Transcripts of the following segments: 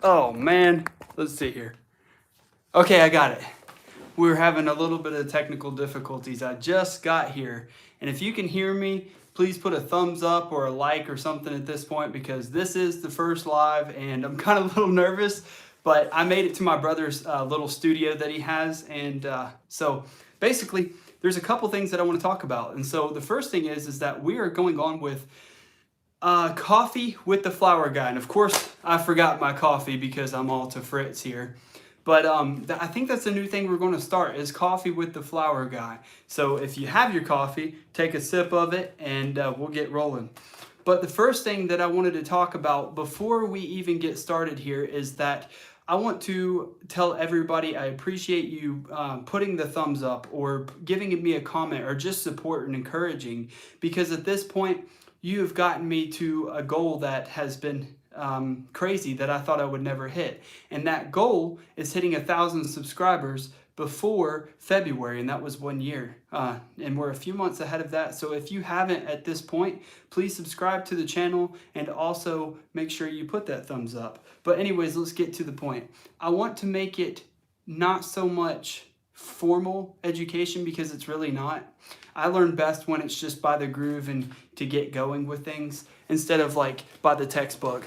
Oh man, let's see here. Okay, I got it. We're having a little bit of technical difficulties. I just got here, and if you can hear me, please put a thumbs up or a like or something at this point, because this is the first live and I'm kind of a little nervous, but I made it to my brother's little studio that he has. And so basically there's a couple things that I want to talk about. And so the first thing is that we are going on with coffee with the flower guy. And of course, I forgot my coffee because I'm all to Fritz here. But I think that's a new thing we're going to start, is coffee with the flower guy. So if you have your coffee, take a sip of it and we'll get rolling. But the first thing that I wanted to talk about before we even get started here is that I want to tell everybody I appreciate you putting the thumbs up or giving me a comment or just support and encouraging, because at this point, you have gotten me to a goal that has been crazy, that I thought I would never hit. And that goal is hitting 1,000 subscribers before February, and that was 1 year. And we're a few months ahead of that. So if you haven't at this point, please subscribe to the channel and also make sure you put that thumbs up. But anyways, let's get to the point. I want to make it not so much formal education, because it's really not. I learn best when it's just by the groove and to get going with things instead of like by the textbook.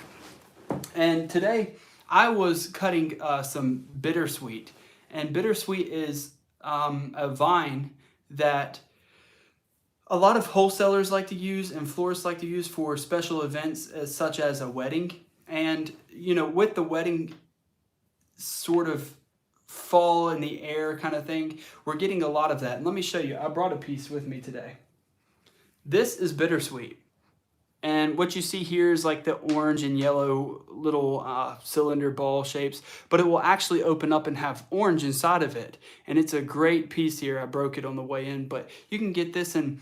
And today I was cutting some bittersweet, and bittersweet is a vine that a lot of wholesalers like to use and florists like to use for special events such as a wedding. And you know, with the wedding sort of fall in the air kind of thing, we're getting a lot of that. And let me show you, I brought a piece with me today. This is bittersweet. And what you see here is like the orange and yellow little cylinder ball shapes, but it will actually open up and have orange inside of it. And it's a great piece here. I broke it on the way in, but you can get this in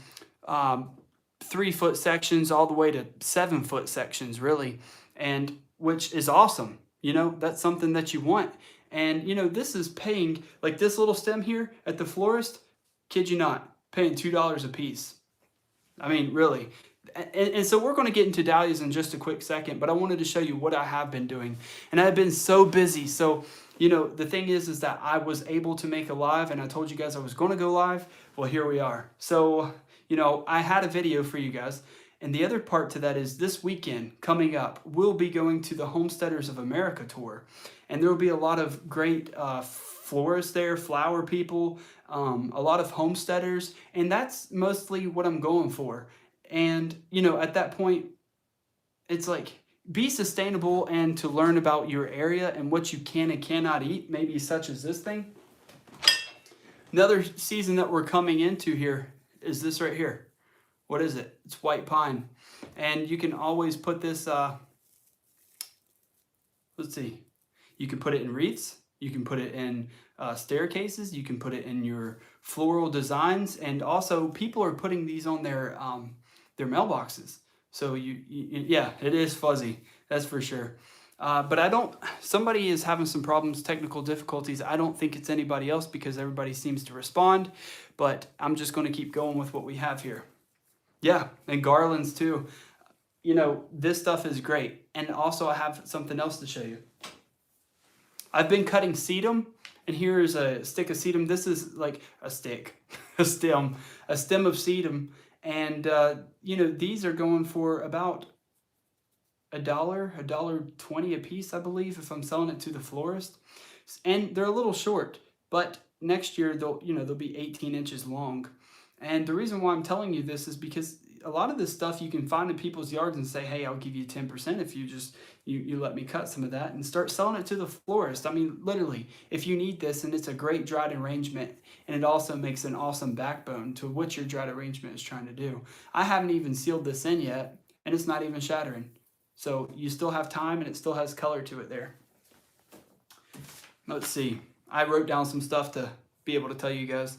3-foot sections all the way to 7-foot sections, really. And which is awesome. You know, that's something that you want. And you know, this is paying, like this little stem here at the florist, kid you not, paying $2 a piece. I mean, really. And so we're going to get into dahlias in just a quick second, but I wanted to show you what I have been doing. And I've been so busy. So, you know, the thing is that I was able to make a live, and I told you guys I was going to go live. Well, here we are. So, you know, I had a video for you guys. And the other part to that is this weekend coming up, we'll be going to the Homesteaders of America tour. And there will be a lot of great florists there, flower people, a lot of homesteaders. And that's mostly what I'm going for. And, you know, at that point, it's like, be sustainable and to learn about your area and what you can and cannot eat, maybe such as this thing. Another season that we're coming into here is this right here. What is it? It's white pine. And you can always put this, let's see, you can put it in wreaths, you can put it in staircases, you can put it in your floral designs, and also people are putting these on their mailboxes. So yeah, it is fuzzy, that's for sure. But somebody is having some problems, technical difficulties. I don't think it's anybody else because everybody seems to respond, but I'm just going to keep going with what we have here. Yeah, and garlands too. You know, this stuff is great. And also I have something else to show you. I've been cutting sedum, and here is a stick of sedum. This is like a stick, a stem of sedum. And, you know, these are going for about $1.20 a piece, I believe, if I'm selling it to the florist. And they're a little short, but next year they'll be 18 inches long. And the reason why I'm telling you this is because a lot of this stuff you can find in people's yards and say, hey, I'll give you 10% if you just, you let me cut some of that, and start selling it to the florist. I mean, literally, if you need this, and it's a great dried arrangement, and it also makes an awesome backbone to what your dried arrangement is trying to do. I haven't even sealed this in yet, and it's not even shattering. So you still have time, and it still has color to it there. Let's see. I wrote down some stuff to be able to tell you guys.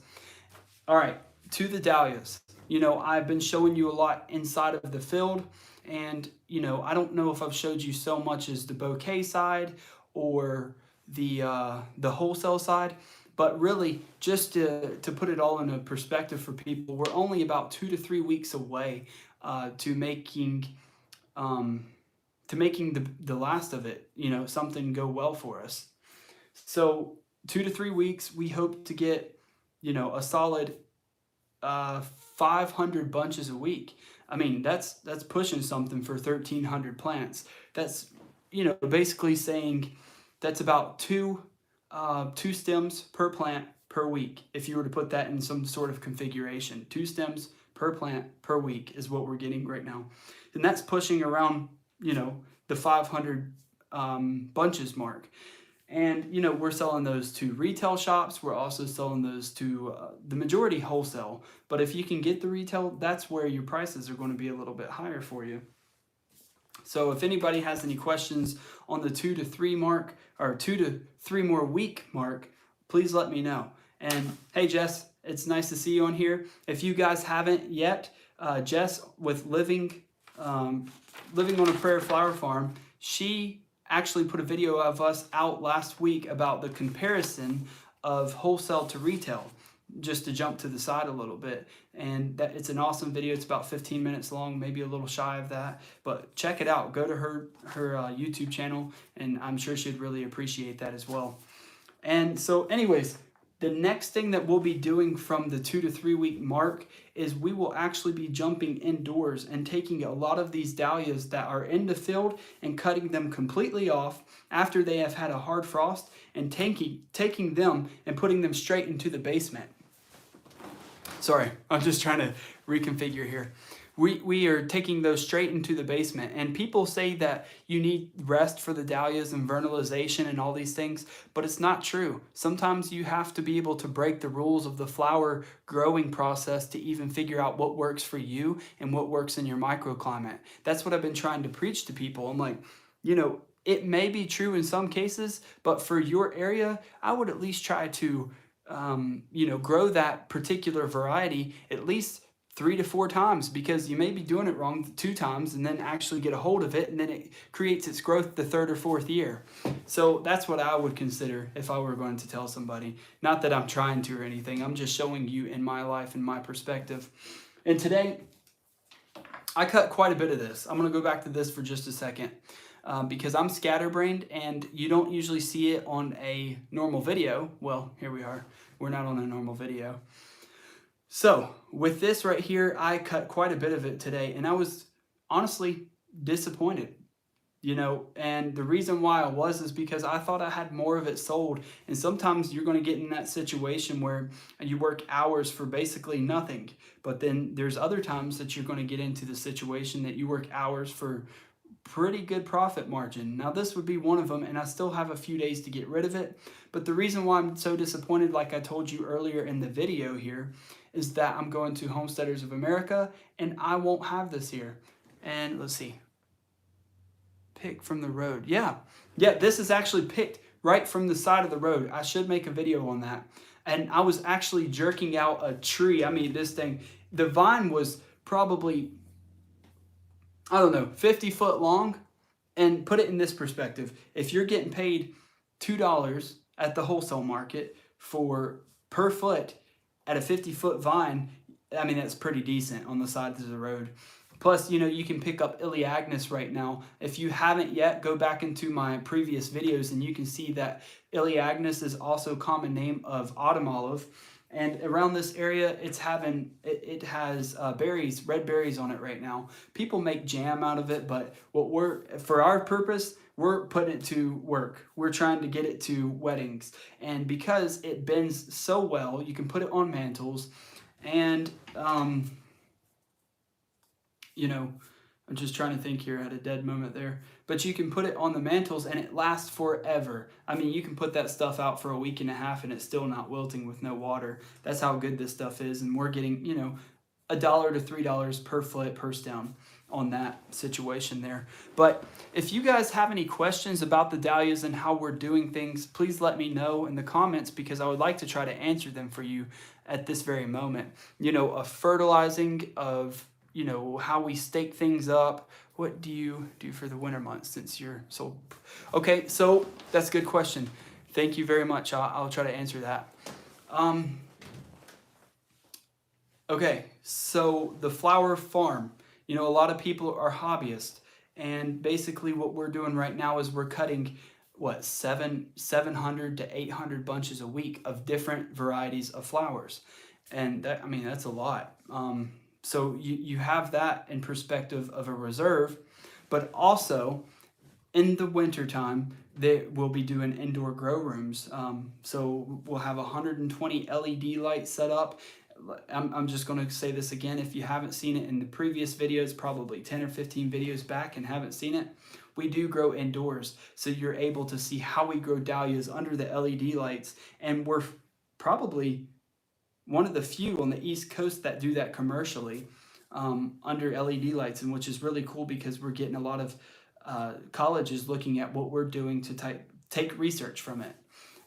All right, to the dahlias. You know, I've been showing you a lot inside of the field, and, you know, I don't know if I've showed you so much as the bouquet side or the wholesale side, but really just to put it all in a perspective for people, we're only about 2 to 3 weeks away to making to making the last of it, something go well for us. So 2 to 3 weeks, we hope to get, a solid 500 bunches a week. I mean, that's pushing something for 1,300 plants. That's, basically saying that's about two stems per plant per week. If you were to put that in some sort of configuration, 2 stems per plant per week is what we're getting right now. And that's pushing around, the 500 bunches mark. And, we're selling those to retail shops. We're also selling those to the majority wholesale. But if you can get the retail, that's where your prices are going to be a little bit higher for you. So if anybody has any questions on the 2 to 3 mark, or 2 to 3 more week mark, please let me know. And hey, Jess, it's nice to see you on here. If you guys haven't yet, Jess with Living on a Prairie Flower Farm, she actually put a video of us out last week about the comparison of wholesale to retail, just to jump to the side a little bit. And that it's an awesome video. It's about 15 minutes long, maybe a little shy of that, but check it out. Go to her YouTube channel, and I'm sure she'd really appreciate that as well. And so anyways, the next thing that we'll be doing from the 2 to 3 week mark is we will actually be jumping indoors and taking a lot of these dahlias that are in the field and cutting them completely off after they have had a hard frost, and taking them and putting them straight into the basement. Sorry, I'm just trying to reconfigure here. We are taking those straight into the basement, and people say that you need rest for the dahlias and vernalization and all these things, but it's not true. Sometimes you have to be able to break the rules of the flower growing process to even figure out what works for you and what works in your microclimate. That's what I've been trying to preach to people. I'm like, it may be true in some cases, but for your area, I would at least try to grow that particular variety at least 3 to 4 times, because you may be doing it wrong 2 times and then actually get a hold of it, and then it creates its growth the 3rd or 4th year. So that's what I would consider if I were going to tell somebody. Not that I'm trying to or anything. I'm just showing you in my life and my perspective. And today, I cut quite a bit of this. I'm going to go back to this for just a second. Because I'm scatterbrained and you don't usually see it on a normal video. Well, here we are. We're not on a normal video. So with this right here, I cut quite a bit of it today, and I was honestly disappointed, and the reason why I was is because I thought I had more of it sold. And sometimes you're going to get in that situation where you work hours for basically nothing, but then there's other times that you're going to get into the situation that you work hours for pretty good profit margin. Now this would be one of them, and I still have a few days to get rid of it. But the reason why I'm so disappointed, like I told you earlier in the video here, is that I'm going to Homesteaders of America and I won't have this here. And let's see, pick from the road. Yeah, this is actually picked right from the side of the road. I should make a video on that. And I was actually jerking out a tree. I mean, this thing, the vine was probably, I don't know, 50 foot long. And put it in this perspective. If you're getting paid $2 at the wholesale market per foot at a 50-foot vine, I mean, that's pretty decent on the sides of the road. Plus, you can pick up Iliagnus right now. If you haven't yet, go back into my previous videos and you can see that Iliagnus is also a common name of autumn olive. And around this area, it has berries, red berries on it right now. People make jam out of it, but for our purpose, we're putting it to work. We're trying to get it to weddings. And because it bends so well, you can put it on mantles. And, I'm just trying to think here. I had a dead moment there. But you can put it on the mantles and it lasts forever. I mean, you can put that stuff out for a week and a half and it's still not wilting with no water. That's how good this stuff is. And we're getting, $1 to $3 per foot per stem on that situation there. But if you guys have any questions about the dahlias and how we're doing things, please let me know in the comments, because I would like to try to answer them for you at this very moment. Of fertilizing, of how we stake things up. What do you do for the winter months since you're so... Okay, so that's a good question. Thank you very much. I'll try to answer that. Okay, so the flower farm. A lot of people are hobbyists, And basically what we're doing right now is we're cutting what 700 to 800 bunches a week of different varieties of flowers. And that, I mean, that's a lot. So you have that in perspective of a reserve, but also in the wintertime, they will be doing indoor grow rooms. So we'll have 120 LED lights set up. I'm just going to say this again. If you haven't seen it in the previous videos, probably 10 or 15 videos back and haven't seen it, we do grow indoors. So you're able to see how we grow dahlias under the LED lights. And we're probably one of the few on the East Coast that do that commercially under LED lights, and which is really cool because we're getting a lot of colleges looking at what we're doing to take research from it.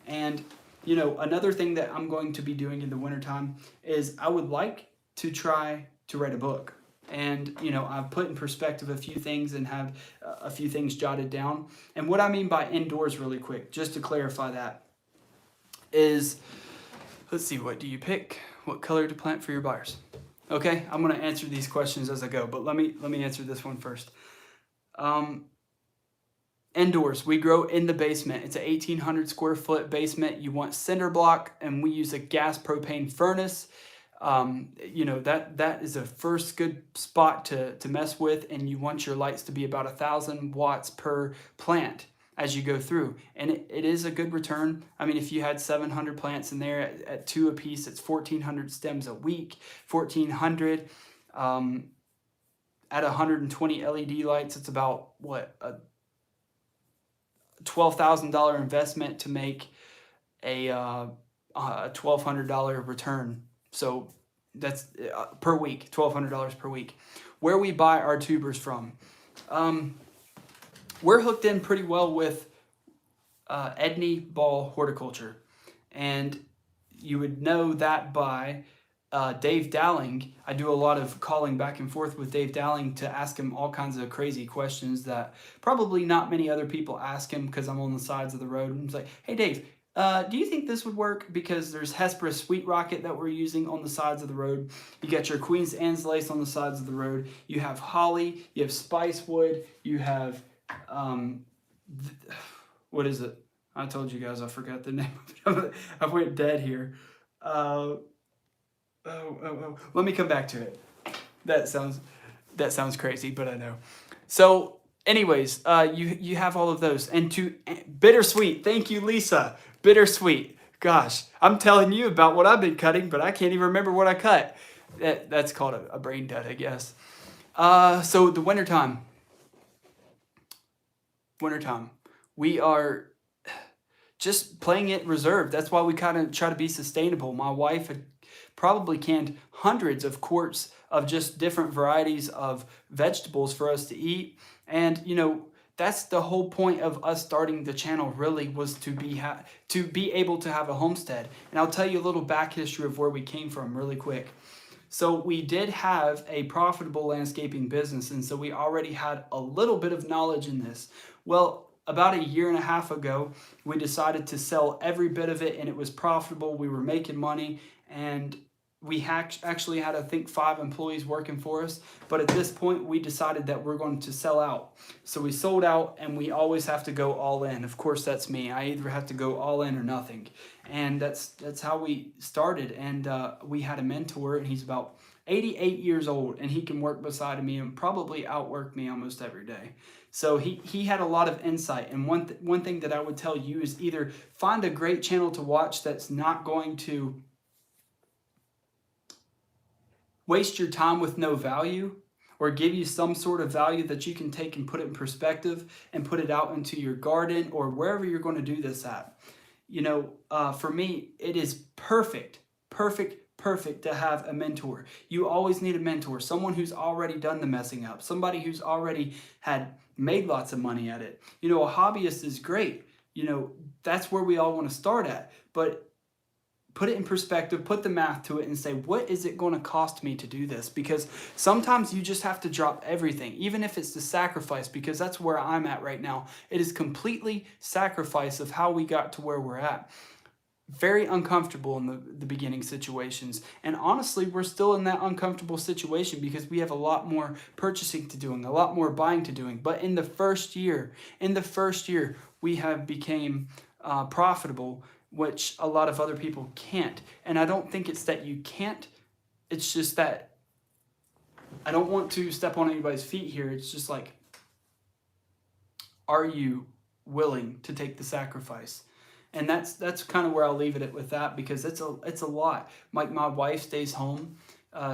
And you know, another thing that I'm going to be doing in the wintertime is I would like to try to write a book. And, you know, I've put in perspective a few things and have a few things jotted down. And what I mean by indoors really quick, just to clarify that, is, let's see, what do you pick? What color to plant for your buyers? Okay, I'm going to answer these questions as I go, but let me answer this one first. Indoors, we grow in the basement. It's an 1,800 square foot basement. You want cinder block, and we use a gas propane furnace. You know, that is a first good spot to mess with, and you want your lights to be about 1,000 watts per plant as you go through. And it is a good return. I mean, if you had 700 plants in there at 2 a piece, it's 1,400 stems a week, 1,400 at 120 LED lights. It's about, what, a $12,000 investment to make a $1,200 return. So that's per week, $1,200 per week. Where we buy our tubers from, we're hooked in pretty well with Edney Ball Horticulture, and you would know that by Dave Dowling. I do a lot of calling back and forth with Dave Dowling to ask him all kinds of crazy questions that probably not many other people ask him because I'm on the sides of the road. And it's like, hey Dave, do you think this would work? Because there's Hesperus Sweet Rocket that we're using on the sides of the road. You got your Queen's Anne's Lace on the sides of the road. You have holly, you have spicewood, you have, what is it? I told you guys I forgot the name of it. I went dead here. Let me come back to it. That sounds crazy, but I know. So anyways, you have all of those. And bittersweet. Thank you, Lisa. Bittersweet. Gosh, I'm telling you about what I've been cutting, but I can't even remember what I cut. That's called a brain dead, I guess. So the wintertime. We are just playing it reserved. That's why we kind of try to be sustainable. My wife had probably canned hundreds of quarts of just different varieties of vegetables for us to eat. And, you know, that's the whole point of us starting the channel, really, was to be able to have a homestead. And I'll tell you a little back history of where we came from really quick. So we did have a profitable landscaping business, and so we already had a little bit of knowledge in this. Well, about a year and a half ago, we decided to sell every bit of it, and it was profitable. We were making money, and we actually had, I think, 5 employees working for us. But at this point, we decided that we're going to sell out. So we sold out, and we always have to go all in. Of course, that's me. I either have to go all in or nothing. And that's how we started. And we had a mentor, and he's about 88 years old, and he can work beside me and probably outwork me almost every day. So he had a lot of insight. And one thing that I would tell you is either find a great channel to watch that's not going to waste your time with no value, or give you some sort of value that you can take and put it in perspective and put it out into your garden or wherever you're going to do this at. You know, for me, it is perfect to have a mentor. You always need a mentor, someone who's already done the messing up, somebody who's already had made lots of money at it. You know, a hobbyist is great. You know, that's where we all want to start at, but put it in perspective, put the math to it and say, what is it going to cost me to do this? Because sometimes you just have to drop everything, even if it's the sacrifice, because that's where I'm at right now. It is completely sacrifice of how we got to where we're at. very uncomfortable in the beginning situations. And honestly, we're still in that uncomfortable situation because we have a lot more purchasing to doing, a lot more buying to doing. But in the first year, we have became profitable, which a lot of other people can't. And I don't think it's that you can't, it's just that I don't want to step on anybody's feet here. It's just like, are you willing to take the sacrifice? And that's kind of where I'll leave it with that, because it's a lot. My wife stays home.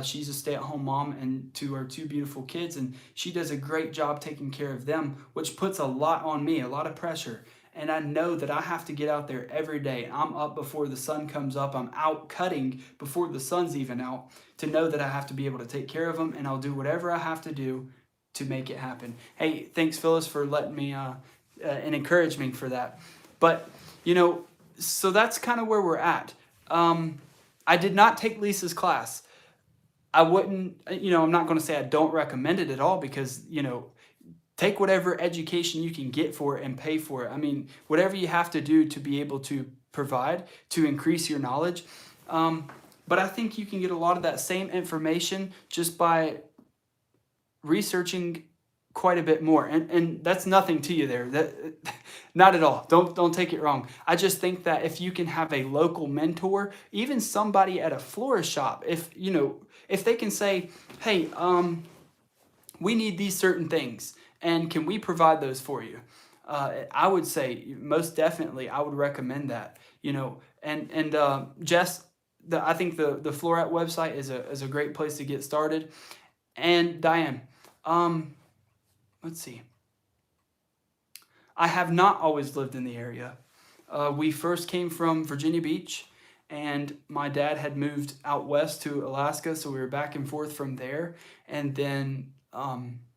She's a stay-at-home mom and to our two beautiful kids, and she does a great job taking care of them, which puts a lot on me, a lot of pressure. And I know that I have to get out there every day. I'm up before the sun comes up. I'm out cutting before the sun's even out, to know that I have to be able to take care of them, and I'll do whatever I have to do to make it happen. Hey, thanks, Phyllis, for letting me and encouraging me for that. But, so that's kind of where we're at. I did not take Lisa's class. I wouldn't, I'm not going to say I don't recommend it at all, because, take whatever education you can get for it and pay for it. I mean, whatever you have to do to be able to provide, to increase your knowledge. But I think you can get a lot of that same information just by researching quite a bit more. And that's nothing to you there. That not at all. Don't take it wrong. I just think that if you can have a local mentor, even somebody at a florist shop, if they can say, hey, we need these certain things, and can we provide those for you? I would say most definitely I would recommend that. And Jess, I think the Floret website is a great place to get started. And Diane, let's see. I have not always lived in the area. We first came from Virginia Beach, and my dad had moved out west to Alaska, so we were back and forth from there. And then,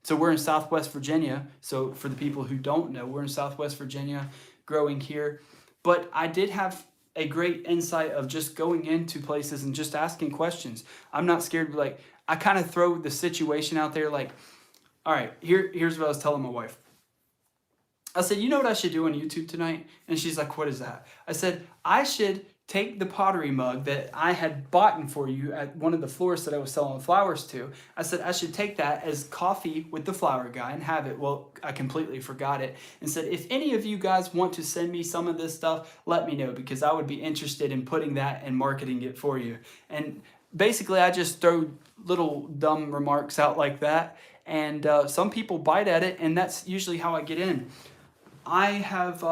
so we're in Southwest Virginia. So for the people who don't know, we're in Southwest Virginia, growing here. But I did have a great insight of just going into places and just asking questions. I'm not scared. Like, I kind of throw the situation out there, like, all right, here's what I was telling my wife. I said, you know what I should do on YouTube tonight? And she's like, what is that? I said, I should take the pottery mug that I had bought for you at one of the florists that I was selling flowers to. I said, I should take that as coffee with the flower guy and have it. Well, I completely forgot it. And said, if any of you guys want to send me some of this stuff, let me know, because I would be interested in putting that and marketing it for you. And basically, I just throw little dumb remarks out like that. And some people bite at it, and that's usually how I get in. I have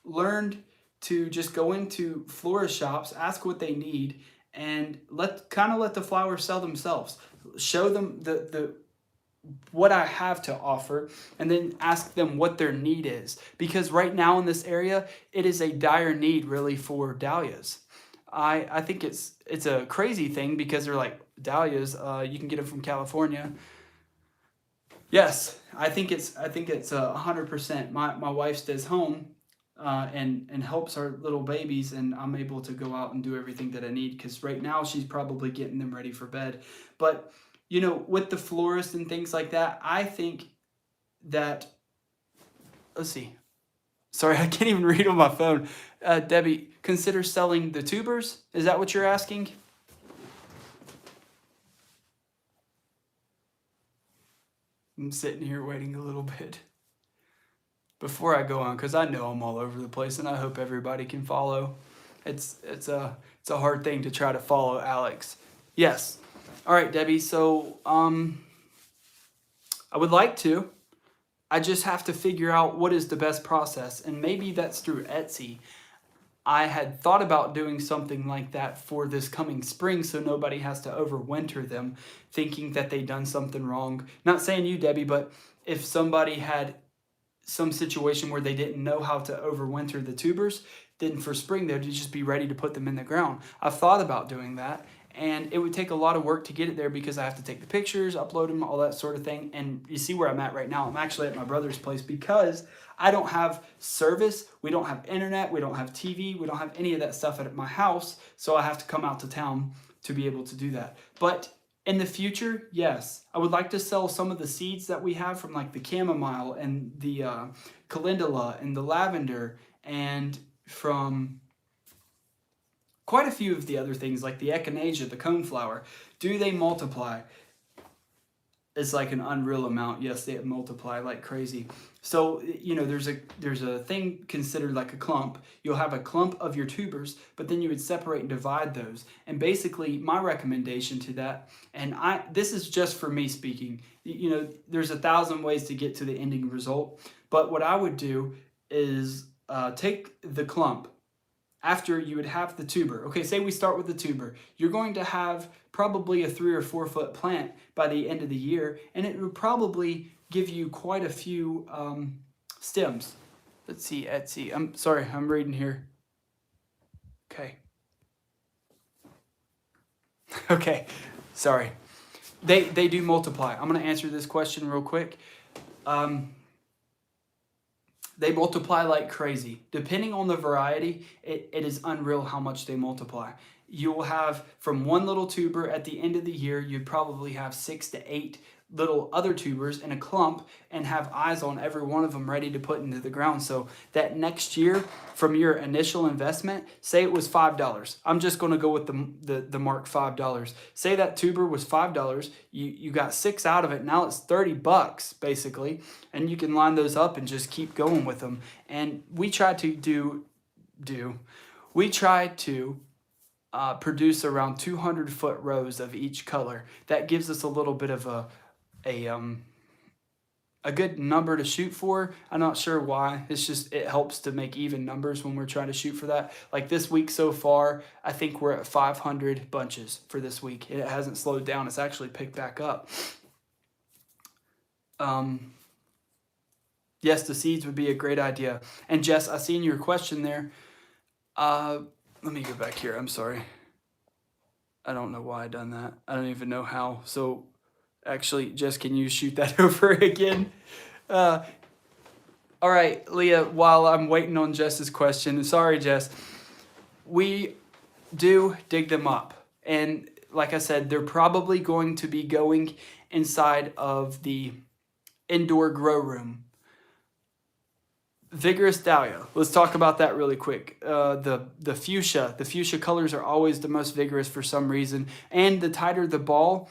learned to just go into florist shops, ask what they need, and let the flowers sell themselves. Show them the what I have to offer, and then ask them what their need is. Because right now in this area, it is a dire need really for dahlias. I think it's a crazy thing, because they're like, dahlias, you can get them from California. Yes, I think it's 100%. My wife stays home and helps our little babies, and I'm able to go out and do everything that I need, because right now she's probably getting them ready for bed. But with the florist and things like that, I think that, let's see. Sorry, I can't even read on my phone. Debbie, consider selling the tubers? Is that what you're asking? I'm sitting here waiting a little bit before I go on, because I know I'm all over the place, and I hope everybody can follow. It's a hard thing to try to follow Alex. Yes. All right, Debbie. So I would like to. I just have to figure out what is the best process, and maybe that's through Etsy. I had thought about doing something like that for this coming spring, so nobody has to overwinter them thinking that they done something wrong. Not saying you, Debbie, but if somebody had some situation where they didn't know how to overwinter the tubers, then for spring they'd just be ready to put them in the ground. I've thought about doing that, and it would take a lot of work to get it there, because I have to take the pictures, upload them, all that sort of thing. And you see where I'm at right now. I'm actually at my brother's place, because I don't have service, we don't have internet, we don't have TV, we don't have any of that stuff at my house, so I have to come out to town to be able to do that. But in the future, yes, I would like to sell some of the seeds that we have from like the chamomile and the calendula and the lavender, and from quite a few of the other things like the echinacea, the coneflower, do they multiply? It's like an unreal amount. Yes, they multiply like crazy. So, you know, there's a thing considered like a clump. You'll have a clump of your tubers, but then you would separate and divide those. And basically, my recommendation to that, and this is just for me speaking, you know, there's 1,000 ways to get to the ending result. But what I would do is take the clump after you would have the tuber. Okay, say we start with the tuber. You're going to have probably a 3 or 4 foot plant by the end of the year, and it would probably give you quite a few stems. Let's see, Etsy. I'm sorry, I'm reading here. Okay. Okay, sorry. They do multiply. I'm going to answer this question real quick. They multiply like crazy. Depending on the variety, it is unreal how much they multiply. You will have from one little tuber at the end of the year, you'd probably have 6 to 8 little other tubers in a clump and have eyes on every one of them ready to put into the ground. So that next year from your initial investment, say it was $5. I'm just going to go with the mark $5. Say that tuber was $5. You got 6 out of it. Now it's $30 basically. And you can line those up and just keep going with them. And we try to produce around 200-foot rows of each color. That gives us a little bit of a good number to shoot for. I'm not sure why. It's just, it helps to make even numbers when we're trying to shoot for that. Like this week so far, I think we're at 500 bunches for this week. It hasn't slowed down. It's actually picked back up. Yes, the seeds would be a great idea. And Jess, I seen your question there. Let me go back here. I'm sorry. I don't know why I done that. I don't even know how. So actually, Jess, can you shoot that over again? All right, Leah, while I'm waiting on Jess's question, sorry, Jess, we do dig them up. And like I said, they're probably going to be going inside of the indoor grow room. Vigorous dahlia. Let's talk about that really quick. The fuchsia colors are always the most vigorous for some reason. And the tighter the ball,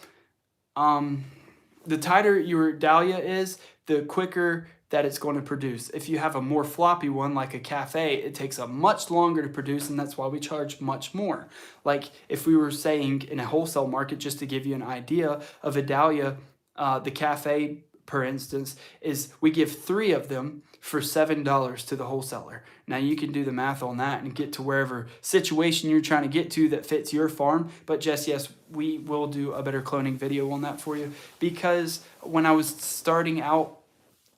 the tighter your dahlia is, the quicker that it's going to produce. If you have a more floppy one like a cafe, it takes a much longer to produce, and that's why we charge much more. Like if we were saying in a wholesale market, just to give you an idea of a dahlia, the cafe, for instance, is we give 3 of them for $7 to the wholesaler. Now you can do the math on that and get to wherever situation you're trying to get to that fits your farm. But Jess, yes, we will do a better cloning video on that for you, because when I was starting out,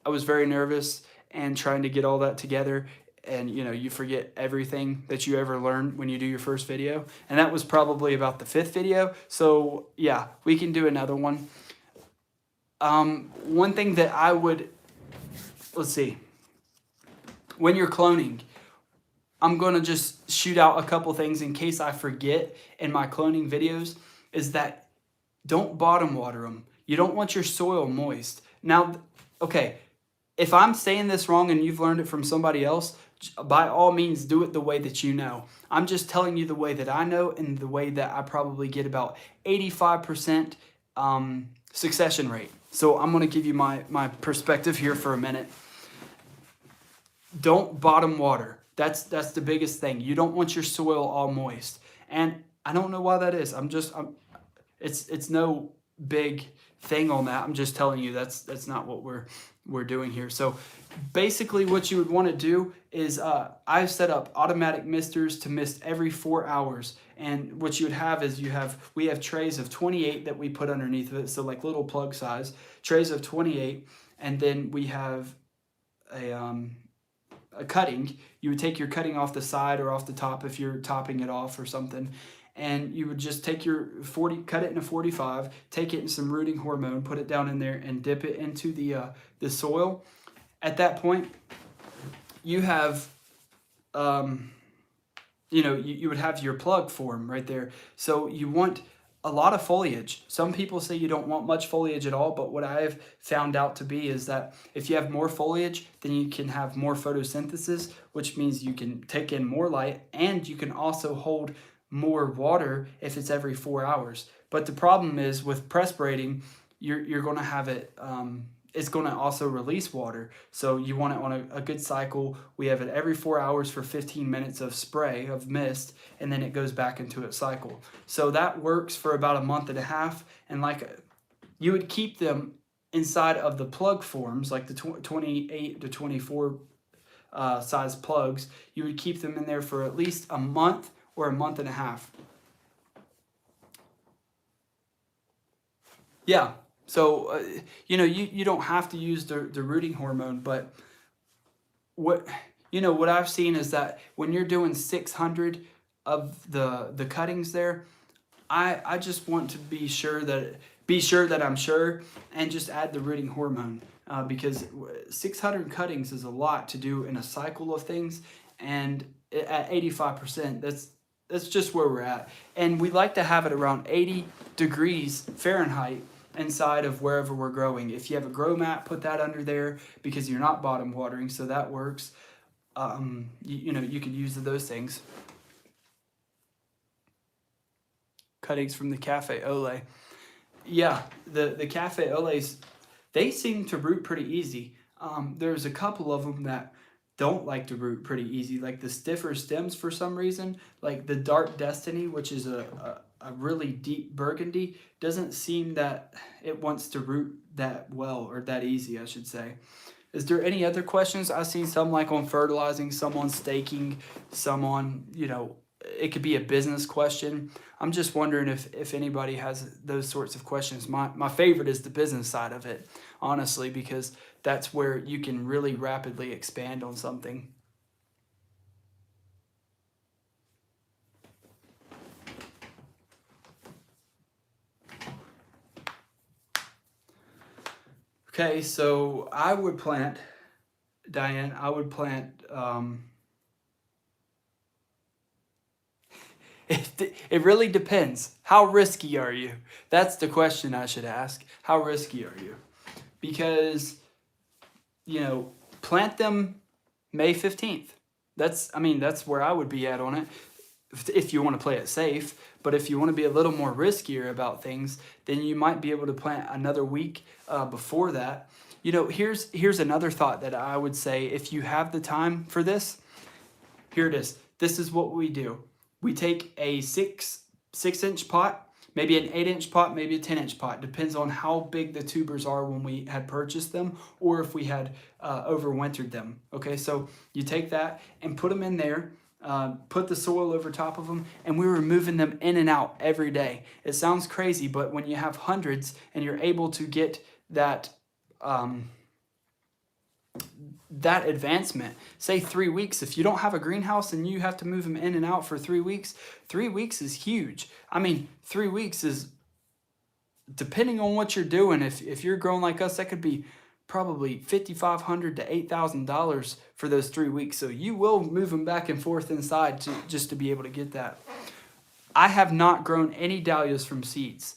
I was very nervous and trying to get all that together. And you know, you forget everything that you ever learned when you do your first video. And that was probably about the 5th video. So yeah, we can do another one. One thing that I would, let's see, when you're cloning, I'm going to just shoot out a couple things in case I forget in my cloning videos, is that don't bottom water them. You don't want your soil moist. Now, okay, if I'm saying this wrong and you've learned it from somebody else, by all means do it the way that you know. I'm just telling you the way that I know and the way that I probably get about 85% succession rate. So I'm going to give you my perspective here for a minute. Don't bottom water. That's the biggest thing. You don't want your soil all moist. And I don't know why that is. It's no big thing on that. I'm just telling you that's not what we're doing here. So basically what you would want to do is I've set up automatic misters to mist every 4 hours. And what you would have is we have trays of 28 that we put underneath of it. So like little plug size trays of 28. And then we have a cutting. You would take your cutting off the side or off the top if you're topping it off or something. And you would just take your cut it in a 45, take it in some rooting hormone, put it down in there and dip it into the soil. At that point, you have, you would have your plug form right there. So you want a lot of foliage. Some people say you don't want much foliage at all, but what I have found out to be is that if you have more foliage, then you can have more photosynthesis, which means you can take in more light, and you can also hold more water if it's every 4 hours. But the problem is with press braiding, you're going to have it, it's going to also release water. So you want it on a good cycle. We have it every 4 hours for 15 minutes of spray, of mist, and then it goes back into its cycle. So that works for about a month and a half. And like you would keep them inside of the plug forms, like the 28 to 24 size plugs. You would keep them in there for at least a month or a month and a half. Yeah. So, you don't have to use the rooting hormone, but what what I've seen is that when you're doing 600 of the cuttings there, I just want to be sure that I'm sure, and just add the rooting hormone, because 600 cuttings is a lot to do in a cycle of things, and at 85%, that's just where we're at. And we like to have it around 80 degrees Fahrenheit inside of wherever we're growing. If you have a grow mat, put that under there because you're not bottom watering, so that works. You could use those things. Cuttings from the Cafe Ole. Yeah, the Cafe Oles, they seem to root pretty easy. There's a couple of them that don't like to root pretty easy, like the stiffer stems for some reason, like the Dark Destiny, which is a really deep burgundy, doesn't seem that it wants to root that well, or that easy, I should say. Is there any other questions? I've seen some like on fertilizing, some on staking, some on, it could be a business question. I'm just wondering if anybody has those sorts of questions. My favorite is the business side of it, honestly, because that's where you can really rapidly expand on something. Okay, so I would plant, Diane, it really depends. How risky are you? That's the question I should ask. How risky are you? Because, plant them May 15th. That's where I would be at on it, if you want to play it safe. But if you want to be a little more riskier about things, then you might be able to plant another week before that. Here's another thought that I would say, if you have the time for this, here it is. This is what we do. We take a 6-inch pot, maybe an 8-inch pot, maybe a 10-inch pot. Depends on how big the tubers are when we had purchased them, or if we had overwintered them. Okay, so you take that and put them in there, put the soil over top of them, and we were moving them in and out every day. It sounds crazy, but when you have hundreds and you're able to get that advancement, say 3 weeks, if you don't have a greenhouse and you have to move them in and out for 3 weeks, 3 weeks is huge. 3 weeks is, depending on what you're doing, if you're growing like us, that could be probably $5,500 to $8,000 for those 3 weeks. So you will move them back and forth inside just to be able to get that. I have not grown any dahlias from seeds.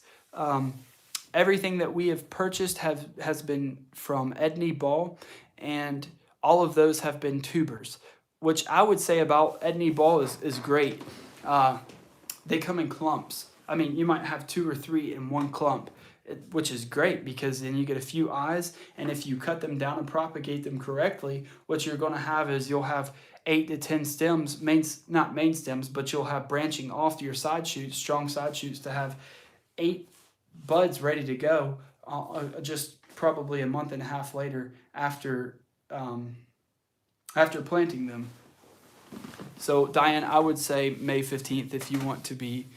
Everything that we have purchased has been from Edney Ball, and all of those have been tubers, which I would say about Edney Ball is great. They come in clumps. You might have 2 or 3 in one clump, which is great because then you get a few eyes, and if you cut them down and propagate them correctly, what you're going to have is you'll have 8 to 10 stems, not main stems, but you'll have branching off to your side shoots, strong side shoots, to have 8 buds ready to go, just probably a month and a half later after planting them. So Diane, I would say May 15th if you want to be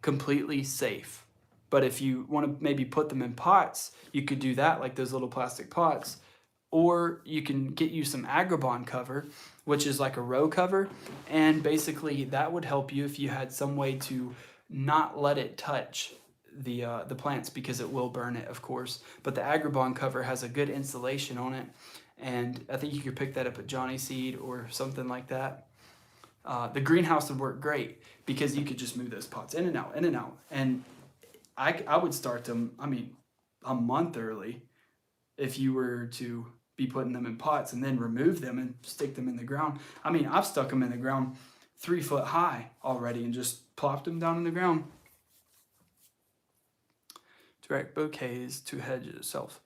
completely safe. But if you want to maybe put them in pots, you could do that, like those little plastic pots. Or you can get you some Agribon cover, which is like a row cover, and basically that would help you if you had some way to not let it touch the plants, because it will burn it, of course. But the Agribon cover has a good insulation on it, and I think you could pick that up at Johnny Seed or something like that. The greenhouse would work great because you could just move those pots in and out, in and out. And I would start them, a month early if you were to be putting them in pots and then remove them and stick them in the ground. I've stuck them in the ground 3 foot high already and just plopped them down in the ground. Direct bouquets to hedge itself.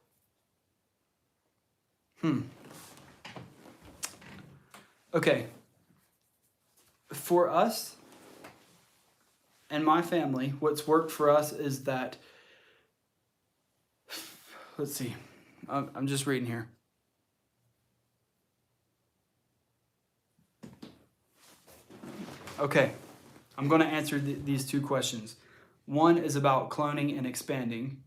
Okay. For us and my family, what's worked for us is that, let's see, I'm just reading here. Okay, I'm going to answer these 2 questions. One is about cloning and expanding,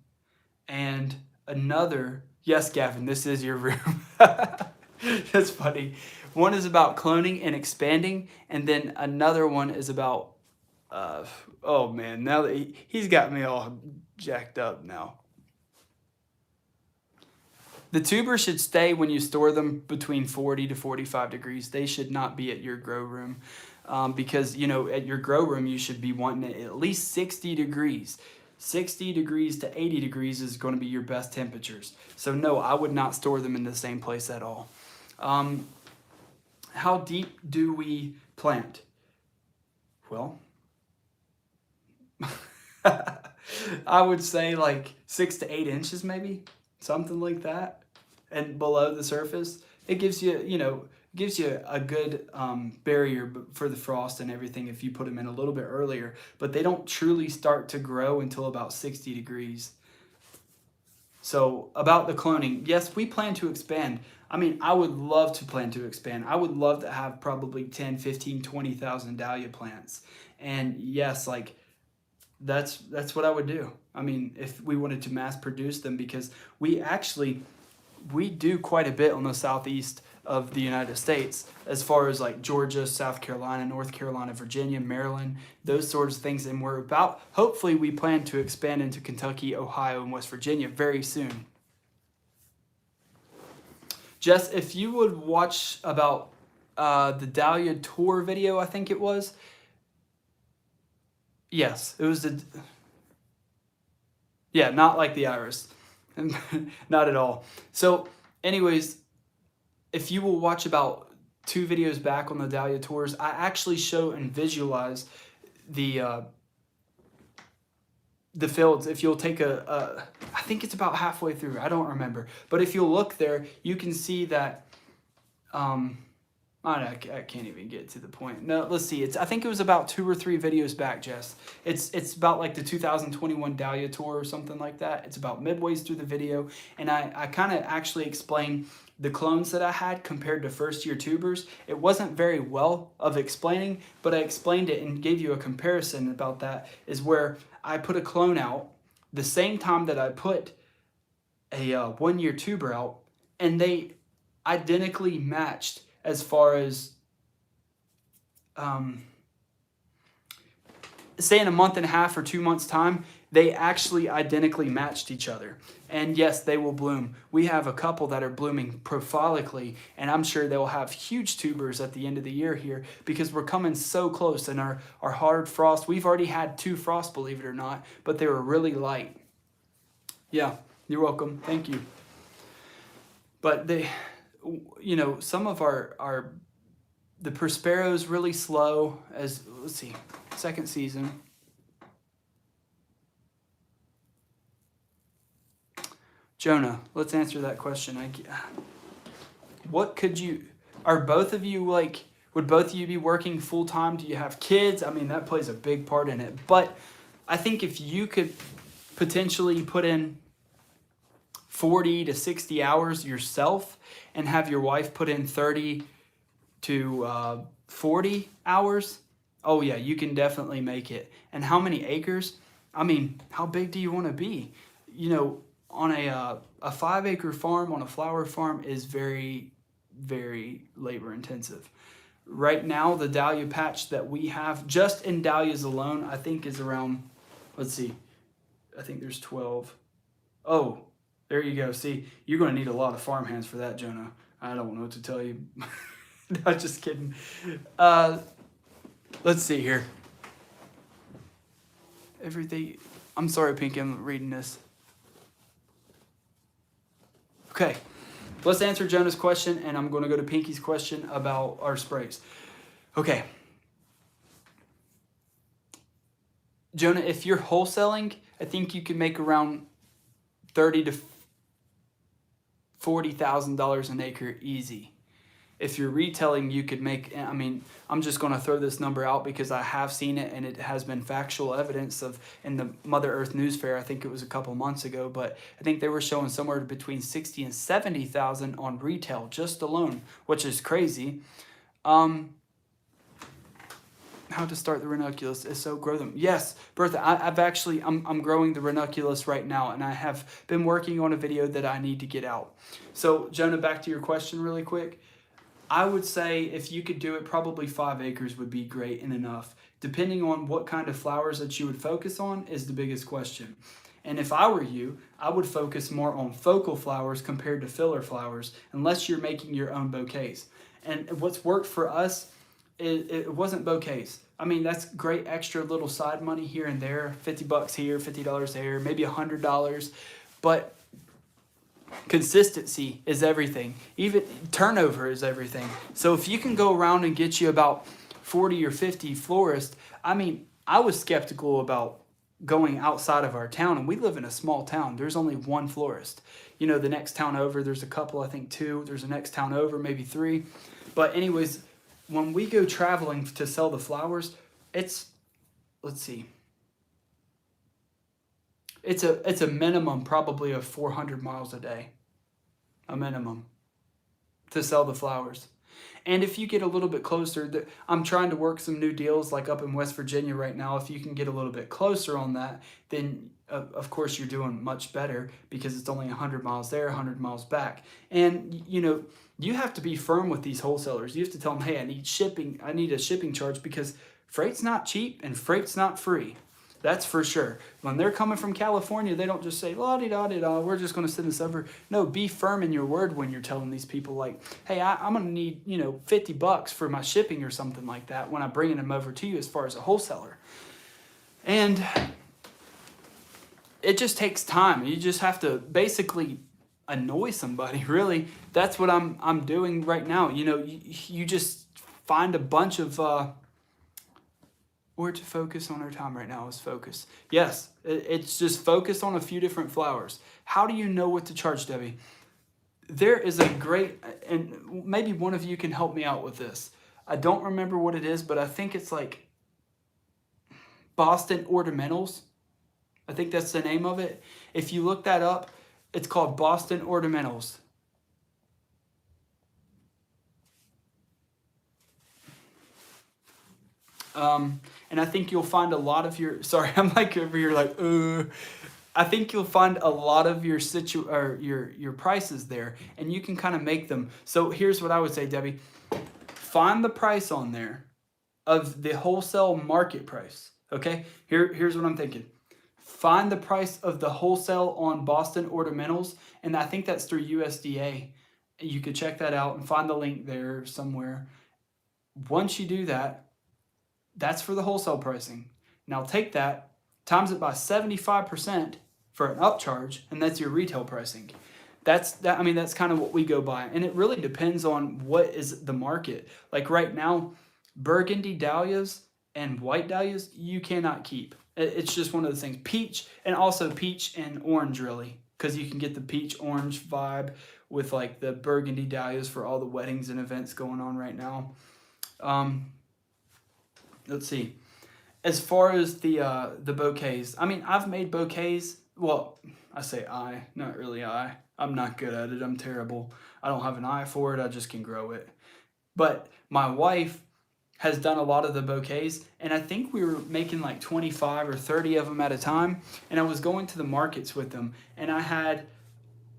and another, yes, Gavin, this is your room. That's funny. One is about cloning and expanding, and then another one is about, oh man, now that he's got me all jacked up now. The tubers should stay when you store them between 40 to 45 degrees. They should not be at your grow room because, you know, at your grow room, you should be wanting it at least 60 degrees. 60 degrees to 80 degrees is going to be your best temperatures. So no, I would not store them in the same place at all. How deep do we plant? Well, I would say like 6 to 8 inches maybe. Something like that, and below the surface, it gives you, you know, gives you a good barrier for the frost and everything if you put them in a little bit earlier. But they don't truly start to grow until about 60 degrees. So about the cloning, yes, we plan to expand. I mean, I would love to plan to expand. I would love to have probably 10, 15, 20,000 dahlia plants. And yes, like that's what I would do. I mean, if we wanted to mass produce them, because we do quite a bit on the southeast of the United States, as far as like Georgia, South Carolina, North Carolina, Virginia, Maryland, those sorts of things. And hopefully we plan to expand into Kentucky, Ohio, and West Virginia very soon. Jess, if you would watch about the Dahlia tour video, I think it was. Yes, it was yeah, not like the iris. Not at all. So anyways, if you will watch about 2 videos back on the Dahlia tours, I actually show and visualize the fields. If you'll take I think it's about halfway through, I don't remember. But if you'll look there, you can see that, I can't even get to the point. No, let's see. I think it was about 2 or 3 videos back, Jess. It's about like the 2021 Dahlia tour or something like that. It's about midways through the video, and I kind of actually explained the clones that I had compared to first year tubers. It wasn't very well of explaining, but I explained it and gave you a comparison about that, is where I put a clone out the same time that I put a 1 year tuber out, and they identically matched. As far as, say in a month and a half or 2 months time, they actually identically matched each other. And yes, they will bloom. We have a couple that are blooming profilically, and I'm sure they will have huge tubers at the end of the year here, because we're coming so close. And our hard frost, we've already had 2 frosts, believe it or not, but they were really light. Yeah, you're welcome. Thank you. But you know, some of the Prospero's really slow, as, let's see, second season. Jonah, let's answer that question. Are both of you like, would both of you be working full time? Do you have kids? I mean, that plays a big part in it. But I think if you could potentially put in 40 to 60 hours yourself and have your wife put in 30 to 40 hours, oh yeah, you can definitely make it. And how many acres? I mean, how big do you want to be? You know, on a 5-acre farm, on a flower farm, is very, very labor intensive. Right now, the dahlia patch that we have, just in dahlias alone, I think is around, let's see, I think there's 12. Oh, there you go. See, you're going to need a lot of farm hands for that, Jonah. I don't know what to tell you. No, just kidding. Let's see here. Everything. I'm sorry, Pinky, I'm reading this. Okay, let's answer Jonah's question, and I'm going to go to Pinky's question about our sprays. Okay, Jonah, if you're wholesaling, I think you can make around $30,000 to $40,000 an acre easy. If you're retailing, you could make, I mean, I'm just going to throw this number out because I have seen it and it has been factual evidence of in the Mother Earth News Fair. I think it was a couple months ago, but I think they were showing somewhere between 60 and 70,000 on retail just alone, which is crazy. How to start the ranunculus is so grow them. Yes, Bertha, I'm growing the ranunculus right now, and I have been working on a video that I need to get out. So Jonah, back to your question really quick. I would say if you could do it, probably 5 acres would be great and enough. Depending on what kind of flowers that you would focus on is the biggest question. And if I were you, I would focus more on focal flowers compared to filler flowers, unless you're making your own bouquets. And what's worked for us, it wasn't bouquets. I mean, that's great extra little side money here and there, $50 here, $50 there, maybe $100. But consistency is everything. Even turnover is everything. So if you can go around and get you about 40 or 50 florists, I mean, I was skeptical about going outside of our town, and we live in a small town. There's only one florist. You know, the next town over, there's a couple, I think 2. There's the next town over, maybe 3. But anyways, when we go traveling to sell the flowers, it's, let's see, it's a minimum probably of 400 miles a day, a minimum, to sell the flowers. And if you get a little bit closer, I'm trying to work some new deals like up in West Virginia right now. If you can get a little bit closer on that, then of course you're doing much better because it's only 100 miles there, 100 miles back. And you know, you have to be firm with these wholesalers. You have to tell them, hey, I need a shipping charge, because freight's not cheap and freight's not free. That's for sure. When they're coming from California, they don't just say, la-di-da-di-da, we're just going to send this over. No, be firm in your word when you're telling these people, like, hey, I'm going to need, you know, $50 for my shipping or something like that when I'm bringing them over to you as far as a wholesaler. And it just takes time. You just have to basically annoy somebody, really. That's what I'm doing right now. You know, you just find a bunch of... where to focus on our time right now is focus. Yes, it's just focus on a few different flowers. How do you know what to charge, Debbie? There is a great, and maybe one of you can help me out with this. I don't remember what it is, but I think it's like Boston Ornamentals. I think that's the name of it. If you look that up, it's called Boston Ornamentals. And I think you'll find a lot of your, sorry, I'm like over here like, I think you'll find a lot of your your prices there, and you can kind of make them. So here's what I would say, Debbie. Find the price on there of the wholesale market price, okay? Here's what I'm thinking. Find the price of the wholesale on Boston Ornamentals, and I think that's through USDA. You could check that out and find the link there somewhere. Once you do that, that's for the wholesale pricing. Now take that, times it by 75% for an upcharge, and that's your retail pricing. That's kind of what we go by. And it really depends on what is the market. Like right now, burgundy dahlias and white dahlias, you cannot keep. It's just one of the things. Peach, and also peach and orange, really, because you can get the peach orange vibe with like the burgundy dahlias for all the weddings and events going on right now. Let's see. As far as the bouquets, I mean, I've made bouquets. Well, I say I, not really I. I'm not good at it. I'm terrible. I don't have an eye for it. I just can grow it. But my wife has done a lot of the bouquets, and I think we were making like 25 or 30 of them at a time, and I was going to the markets with them, and I had,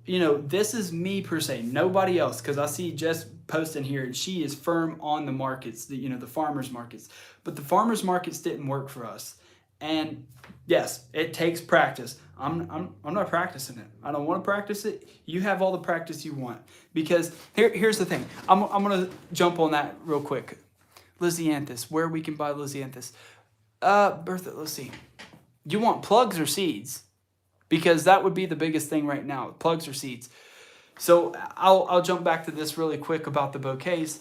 you know, this is me per se, nobody else, because I see Jess posting here, and she is firm on the markets, the farmers markets. But the farmers markets didn't work for us. And yes, it takes practice. I'm not practicing it. I don't want to practice it. You have all the practice you want. Because here's the thing. I'm going to jump on that real quick. Lisianthus, where we can buy Lisianthus. Bertha, let's see. You want plugs or seeds? Because that would be the biggest thing right now, plugs or seeds. So I'll jump back to this really quick about the bouquets.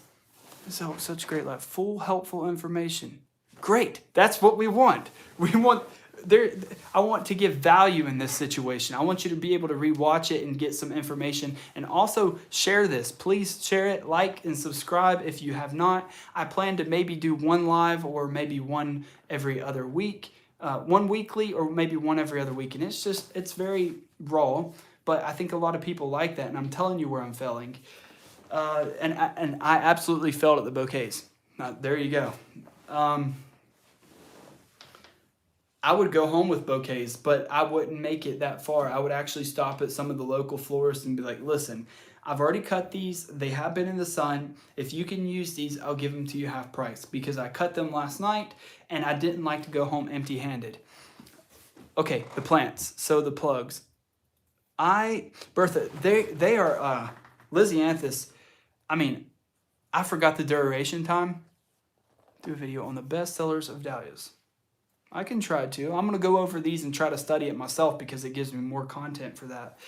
So such great, full helpful information. Great. That's what we want. We want there. I want to give value in this situation. I want you to be able to rewatch it and get some information, and also share this. Please share it, like and subscribe if you have not. I plan to maybe do one live or maybe one every other week, one weekly or maybe one every other week. And it's very raw, but I think a lot of people like that. And I'm telling you where I'm failing. And I absolutely failed at the bouquets. There you go. I would go home with bouquets, but I wouldn't make it that far. I would actually stop at some of the local florists and be like, listen, I've already cut these. They have been in the sun. If you can use these, I'll give them to you half price, because I cut them last night and I didn't like to go home empty-handed. Okay, the plants. So the plugs. Bertha, they are Lysianthus. I mean, I forgot the duration time. Do a video on the best sellers of dahlias. I can try to. I'm going to go over these and try to study it myself because it gives me more content for that.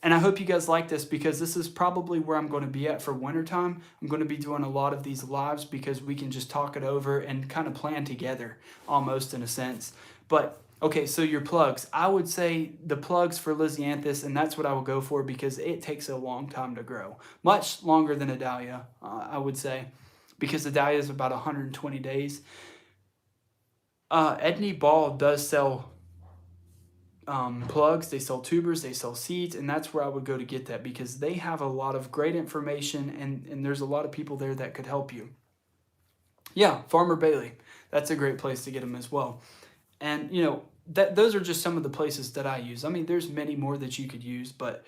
And I hope you guys like this, because this is probably where I'm going to be at for wintertime. I'm going to be doing a lot of these lives because we can just talk it over and kind of plan together, almost in a sense. But, okay, so your plugs. I would say the plugs for Lysianthus, and that's what I will go for because it takes a long time to grow. Much longer than a dahlia, I would say, because the dahlia is about 120 days. Edney Ball does sell plugs, they sell tubers, they sell seeds, and that's where I would go to get that, because they have a lot of great information, and there's a lot of people there that could help you. Yeah, Farmer Bailey, that's a great place to get them as well. And you know, those are just some of the places that I use. I mean, there's many more that you could use, but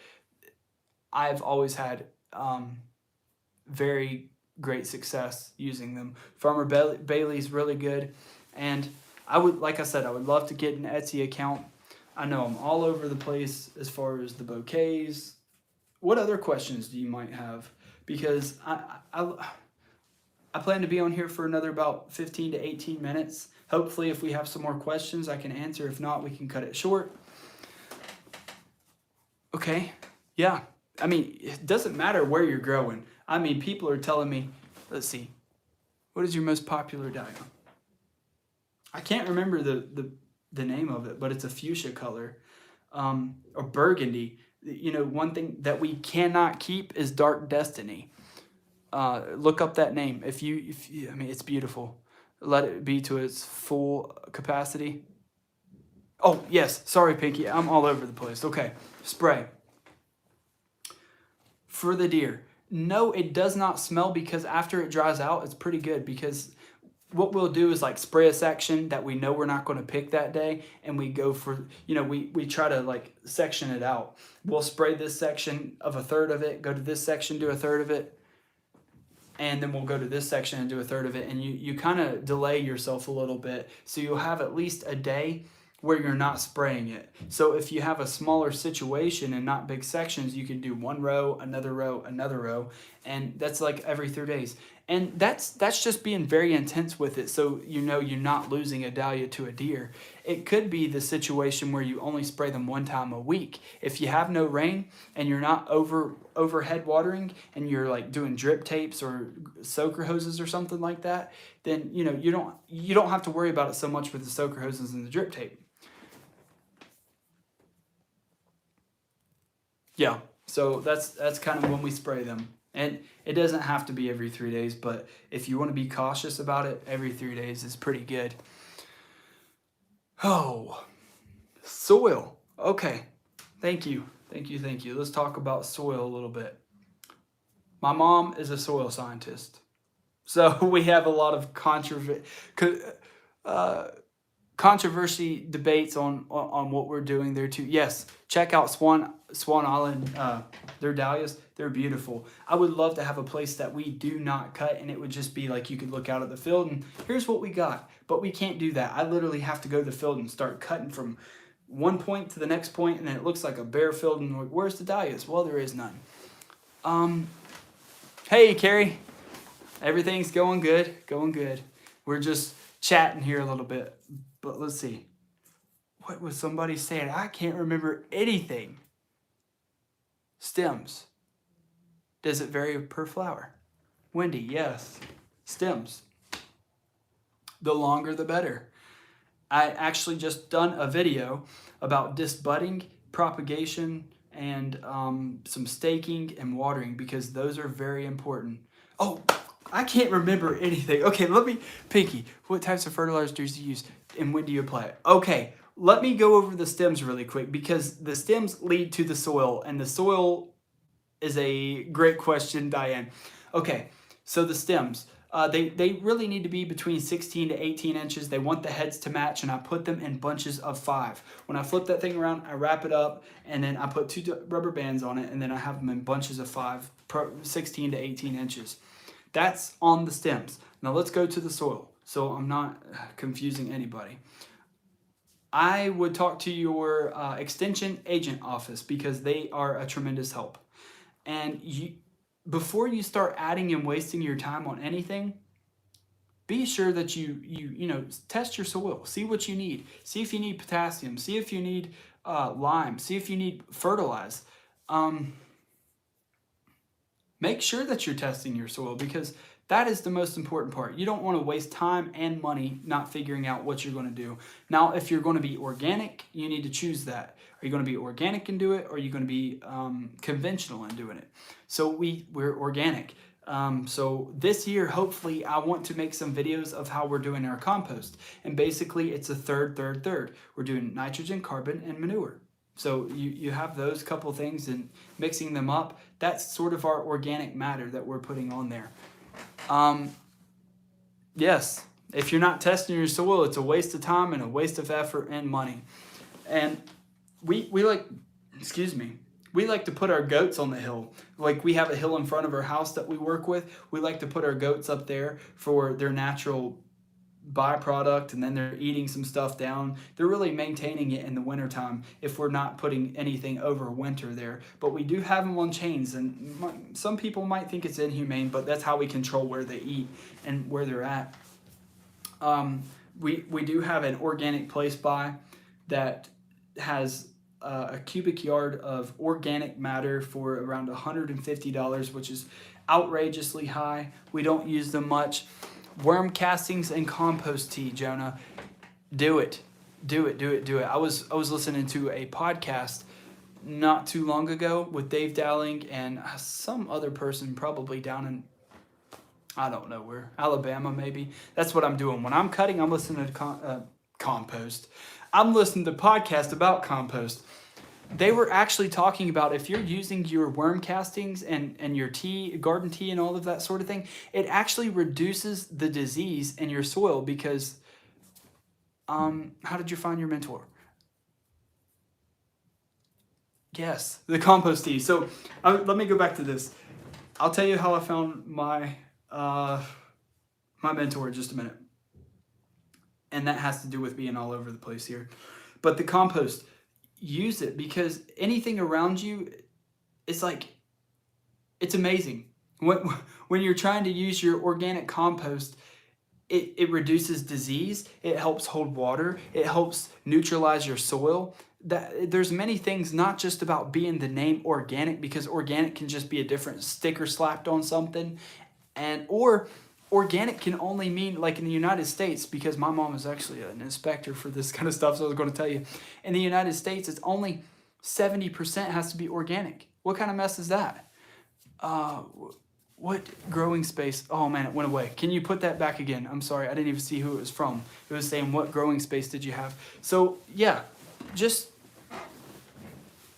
I've always had very great success using them. Farmer Bailey's really good, and I would, like I said, I would love to get an Etsy account. I know I'm all over the place as far as the bouquets. What other questions do you might have? Because I plan to be on here for another about 15 to 18 minutes. Hopefully, if we have some more questions, I can answer. If not, we can cut it short. Okay, yeah. I mean, it doesn't matter where you're growing. I mean, people are telling me, let's see, what is your most popular dahlia? I can't remember the name of it, but it's a fuchsia color, or burgundy. You know, one thing that we cannot keep is Dark Destiny. Look up that name. If you, I mean, it's beautiful. Let it be to its full capacity. Oh, yes. Sorry, Pinky. I'm all over the place. Okay. Spray. For the deer. No, it does not smell, because after it dries out, it's pretty good, because what we'll do is like spray a section that we know we're not going to pick that day, and we go for, you know, we try to like section it out. We'll spray this section of a third of it, go to this section, do a third of it, and then we'll go to this section and do a third of it, and you kind of delay yourself a little bit, so you'll have at least a day where you're not spraying it. So if you have a smaller situation and not big sections, you can do one row, another row, and that's like every 3 days. And that's just being very intense with it, so you know you're not losing a dahlia to a deer. It could be the situation where you only spray them one time a week. If you have no rain and you're not overhead watering, and you're like doing drip tapes or soaker hoses or something like that, then you know you don't have to worry about it so much with the soaker hoses and the drip tape. Yeah, so that's kind of when we spray them. And it doesn't have to be every 3 days, but if you want to be cautious about it, every 3 days is pretty good. Oh, soil. Okay, thank you. Let's talk about soil a little bit. My mom is a soil scientist, so we have a lot of controversy debates on what we're doing there too. Yes, check out Swan Island. Their dahlias, they're beautiful. I would love to have a place that we do not cut, and it would just be like you could look out at the field and here's what we got. But we can't do that. I literally have to go to the field and start cutting from one point to the next point, and then it looks like a bare field, and like, where's the dahlias? Well, there is none. Hey, Carrie. Everything's going good. We're just chatting here a little bit. But let's see. What was somebody saying? I can't remember anything. Stems. Does it vary per flower? Wendy, yes. Stems. the longer the better. I actually just done a video about disc budding, propagation, and some staking and watering, because those are very important. Oh, I can't remember anything. Okay, Pinky, what types of fertilizers do you use and when do you apply it? Okay, let me go over the stems really quick, because the stems lead to the soil, and the soil is a great question, Diane. Okay, so the stems. They really need to be between 16 to 18 inches. They want the heads to match, and I put them in bunches of 5. When I flip that thing around, I wrap it up, and then I put 2 rubber bands on it, and then I have them in bunches of 5, 16 to 18 inches. That's on the stems. Now let's go to the soil, so I'm not confusing anybody. I would talk to your extension agent office, because they are a tremendous help. And before you start adding and wasting your time on anything, be sure that you know, test your soil, see what you need, see if you need potassium, see if you need lime, see if you need fertilize. Make sure that you're testing your soil, because that is the most important part. You don't want to waste time and money not figuring out what you're going to do. Now, if you're going to be organic, you need to choose that. Are you going to be organic and do it, or are you going to be conventional and doing it? So we're organic. So this year, hopefully, I want to make some videos of how we're doing our compost. And basically, it's a third. We're doing nitrogen, carbon, and manure. So you have those couple things and mixing them up. That's sort of our organic matter that we're putting on there. Yes, if you're not testing your soil, it's a waste of time and a waste of effort and money. And we like to put our goats on the hill. Like, we have a hill in front of our house that we work with. We like to put our goats up there for their natural byproduct, and then they're eating some stuff down. They're really maintaining it in the wintertime if we're not putting anything over winter there. But we do have them on chains, and some people might think it's inhumane, but that's how we control where they eat and where they're at. We do have an organic place buy that has a cubic yard of organic matter for around $150, which is outrageously high. We don't use them much. Worm castings and compost tea, Jonah. Do it. I was listening to a podcast not too long ago with Dave Dowling and some other person, probably down in, I don't know where, Alabama maybe. That's what I'm doing. When I'm cutting, I'm listening to compost. I'm listening to podcasts about compost. They were actually talking about, if you're using your worm castings and your tea, garden tea, and all of that sort of thing, it actually reduces the disease in your soil, because how did you find your mentor? Yes, the compost tea. So let me go back to this. I'll tell you how I found my mentor in just a minute. And that has to do with being all over the place here. But the compost, use it, because anything around you, it's amazing. When you're trying to use your organic compost, it reduces disease, it helps hold water, it helps neutralize your soil. There's many things, not just about being the name organic, because organic can just be a different sticker slapped on something, or organic can only mean, like in the United States, because my mom is actually an inspector for this kind of stuff, so I was going to tell you. In the United States, it's only 70% has to be organic. What kind of mess is that? What growing space? Oh man, it went away. Can you put that back again? I'm sorry, I didn't even see who it was from. It was saying, what growing space did you have? So yeah,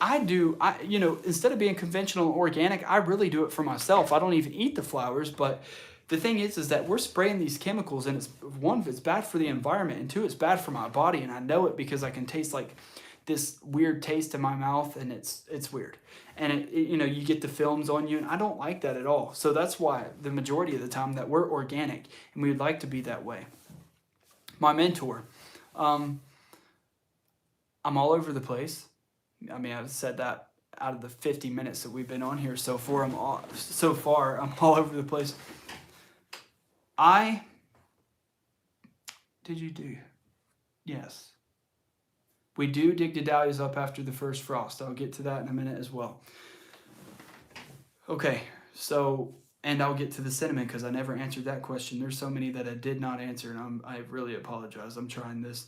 instead of being conventional and organic, I really do it for myself. I don't even eat the flowers, but the thing is that we're spraying these chemicals, and it's bad for the environment, and 2, it's bad for my body, and I know it because I can taste like this weird taste in my mouth, and it's weird. And you get the films on you, and I don't like that at all. So that's why the majority of the time that we're organic, and we would like to be that way. My mentor, I'm all over the place. I mean, I've said that out of the 50 minutes that we've been on here so far, I'm all over the place. Yes. We do dig the dahlias up after the first frost. I'll get to that in a minute as well. Okay, so And I'll get to the cinnamon because I never answered that question. There's so many that I did not answer, and I really apologize. I'm trying this.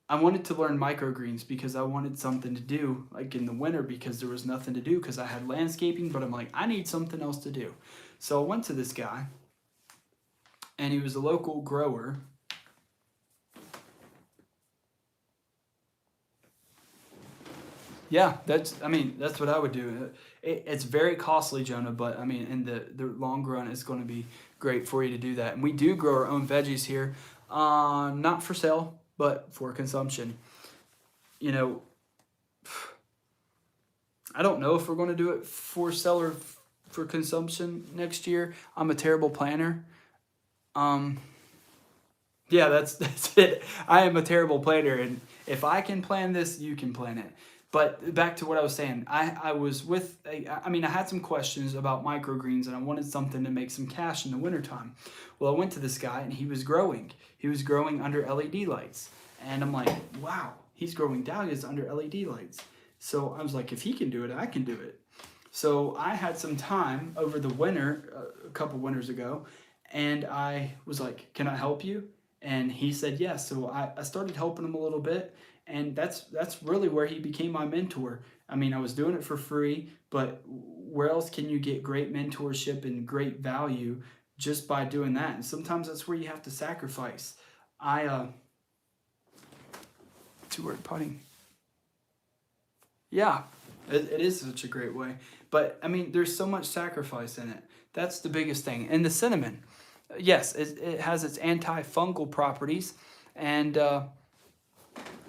I wanted to learn microgreens because I wanted something to do like in the winter because there was nothing to do because I had landscaping, but I'm like, I need something else to do. So I went to this guy, and he was a local grower. Yeah, that's what I would do. It's very costly, Jonah, but I mean, in the long run, it's going to be great for you to do that. And we do grow our own veggies here, not for sale, but for consumption. You know, I don't know if we're going to do it for sale or for consumption next year. I'm a terrible planner. Yeah, that's it. I am a terrible planner, and if I can plan this, you can plan it. But back to what I was saying, I was with, I had some questions about microgreens, and I wanted something to make some cash in the wintertime. Well, I went to this guy, and he was growing. He was growing under LED lights. And I'm like, wow, he's growing dahlias under LED lights. So I was like, if he can do it, I can do it. So I had some time over the winter, a couple winters ago, and I was like, can I help you? And he said yes. So I started helping him a little bit. And that's really where he became my mentor. I mean, I was doing it for free, but where else can you get great mentorship and great value just by doing that? And sometimes that's where you have to sacrifice. Two-word putting. Yeah, it is such a great way. But, I mean, there's so much sacrifice in it. That's the biggest thing. And the cinnamon, yes, it has its antifungal properties. And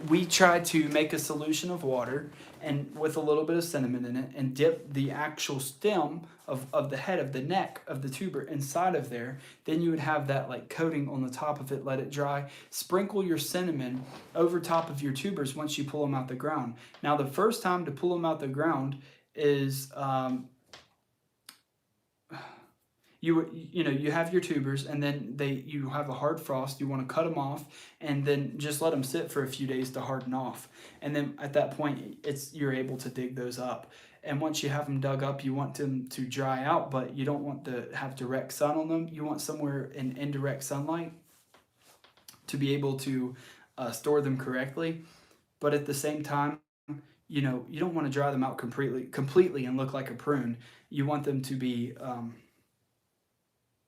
we tried to make a solution of water and with a little bit of cinnamon in it and dip the actual stem of the head of the neck of the tuber inside of there. Then you would have that like coating on the top of it, let it dry. Sprinkle your cinnamon over top of your tubers once you pull them out the ground. Now the first time to pull them out the ground is you have your tubers, and then you have a hard frost. You want to cut them off and then just let them sit for a few days to harden off. And then at that point, you're able to dig those up. And once you have them dug up, you want them to dry out, but you don't want to have direct sun on them. You want somewhere in indirect sunlight to be able to store them correctly. But at the same time, you don't want to dry them out completely and look like a prune. You want them to be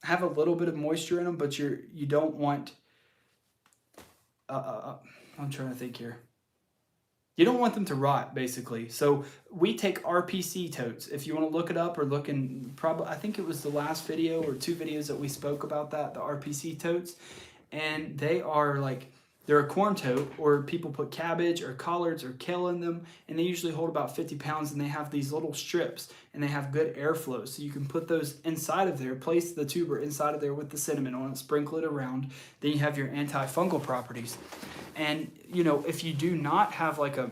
have a little bit of moisture in them, but you don't want, I'm trying to think here. You don't want them to rot, basically. So we take RPC totes. If you want to look it up or look in, I think it was the last video or 2 videos that we spoke about that, the RPC totes. And they're a corn tote, or people put cabbage or collards or kale in them, and they usually hold about 50 pounds, and they have these little strips, and they have good airflow. So you can put those inside of there, place the tuber inside of there with the cinnamon on it, sprinkle it around, then you have your antifungal properties. And, if you do not have like a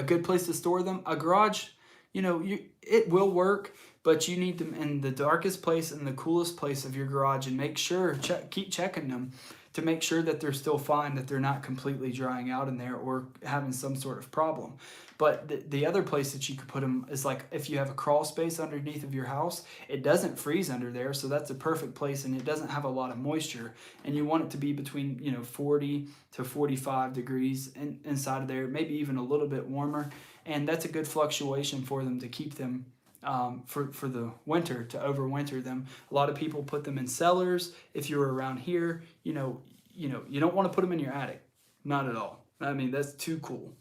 good place to store them, a garage, it will work, but you need them in the darkest place and the coolest place of your garage, and make sure, keep checking them to make sure that they're still fine, that they're not completely drying out in there or having some sort of problem. But the other place that you could put them is like if you have a crawl space underneath of your house, it doesn't freeze under there, so that's a perfect place, and it doesn't have a lot of moisture, and you want it to be between 40 to 45 degrees inside of there, maybe even a little bit warmer, and that's a good fluctuation for them to keep them for the winter, to overwinter them. A lot of people put them in cellars. If you're around here, you don't want to put them in your attic, not at all. I mean, that's too cool.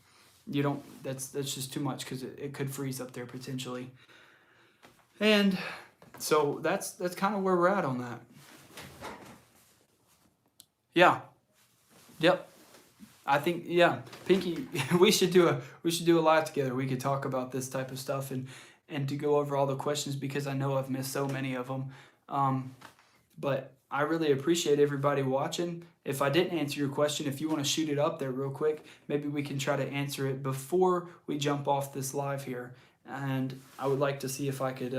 That's just too much, because it could freeze up there potentially. And so that's kind of where we're at on that. Yeah. Yep. I think, yeah, Pinky, we should do a live together. We could talk about this type of stuff and to go over all the questions, because I know I've missed so many of them. But I really appreciate everybody watching. If I didn't answer your question, if you want to shoot it up there real quick, maybe we can try to answer it before we jump off this live here. And I would like to see if I could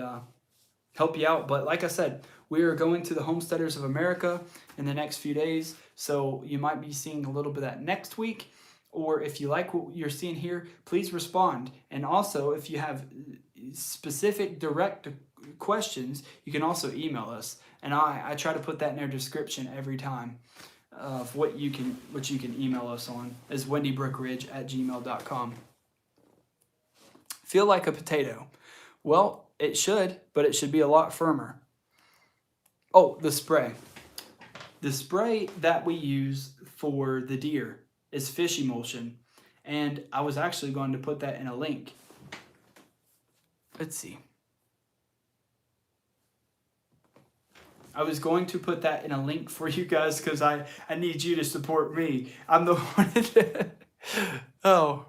help you out. But like I said, we are going to the Homesteaders of America in the next few days. So you might be seeing a little bit of that next week, or if you like what you're seeing here, please respond. And also, if you have specific direct questions, you can also email us. And I try to put that in our description every time of what you can email us on is wendybrookridge@gmail.com. Feel like a potato. Well, it should, but it should be a lot firmer. Oh, the spray. The spray that we use for the deer is fish emulsion. And I was actually going to put that in a link. Let's see. I was going to put that in a link for you guys because I need you to support me. I'm the one that... Oh.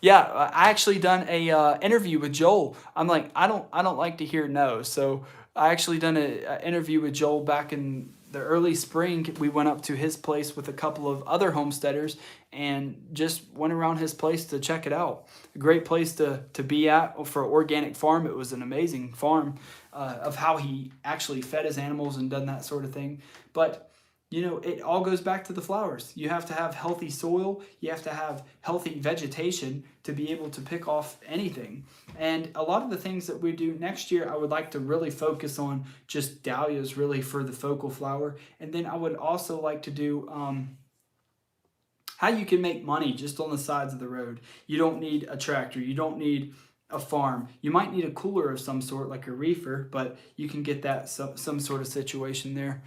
Yeah, I actually done a interview with Joel. I'm like, I don't like to hear no. So I actually done an interview with Joel back in the early spring. We went up to his place with a couple of other homesteaders and just went around his place to check it out. A great place to be at for an organic farm. It was an amazing farm of how he actually fed his animals and done that sort of thing. But you know, it all goes back to the flowers. You have to have healthy soil. You have to have healthy vegetation to be able to pick off anything. And a lot of the things that we do next year, I would like to really focus on just dahlias really for the focal flower. And then I would also like to do how you can make money just on the sides of the road. You don't need a tractor. You don't need a farm. You might need a cooler of some sort like a reefer, but you can get that some sort of situation there.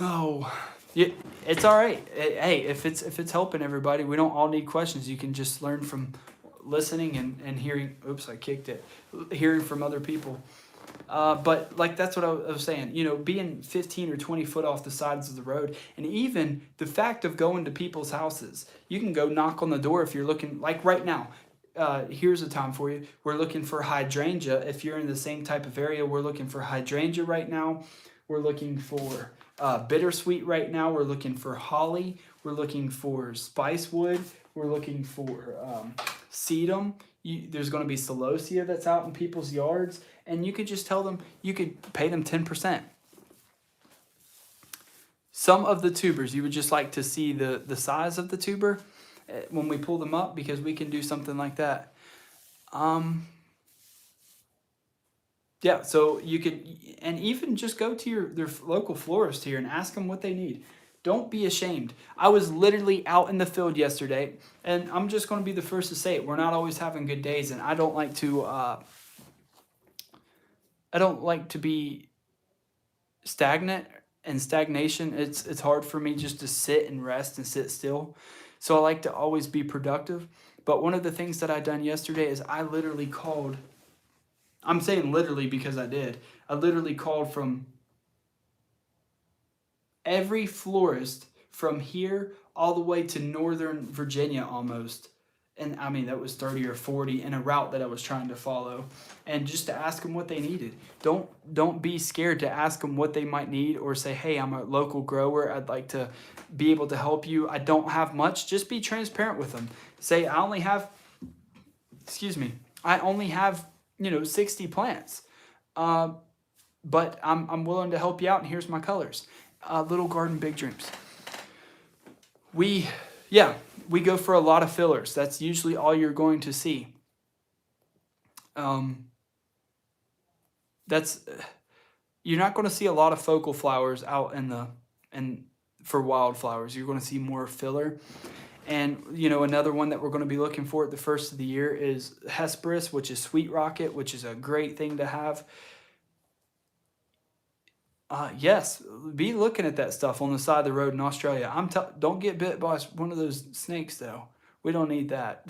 Oh, yeah, it's all right. Hey, if it's helping everybody, we don't all need questions. You can just learn from listening and hearing. Oops, I kicked it. Hearing from other people. But like that's what I was saying. You know, being 15 or 20 foot off the sides of the road, and even the fact of going to people's houses. You can go knock on the door if you're looking. Like right now, here's a time for you. We're looking for hydrangea. If you're in the same type of area, we're looking for hydrangea right now. We're looking for bittersweet right now. We're looking for holly. We're looking for spicewood. We're looking for sedum. There's going to be celosia that's out in people's yards. And you could just tell them, you could pay them 10%. Some of the tubers, you would just like to see the size of the tuber when we pull them up, because we can do something like that. Yeah, so you could, and even just go to their local florist here and ask them what they need. Don't be ashamed. I was literally out in the field yesterday, and I'm just going to be the first to say it. We're not always having good days, and I don't like to be stagnant and stagnation. It's hard for me just to sit and rest and sit still. So I like to always be productive. But one of the things that I done yesterday is I literally called. I'm saying literally because I did. I literally called from every florist from here all the way to Northern Virginia almost. And I mean, that was 30 or 40 in a route that I was trying to follow. And just to ask them what they needed. Don't be scared to ask them what they might need, or say, hey, I'm a local grower. I'd like to be able to help you. I don't have much. Just be transparent with them. Say, I only have 60 plants, but I'm willing to help you out, and here's my colors. Little garden, big dreams. We go for a lot of fillers. That's usually all you're going to see. You're not going to see a lot of focal flowers out for wildflowers. You're going to see more filler. And, you know, another one that we're going to be looking for at the first of the year is Hesperus, which is Sweet Rocket, which is a great thing to have. Yes, be looking at that stuff on the side of the road in Australia. Don't get bit by one of those snakes, though. We don't need that.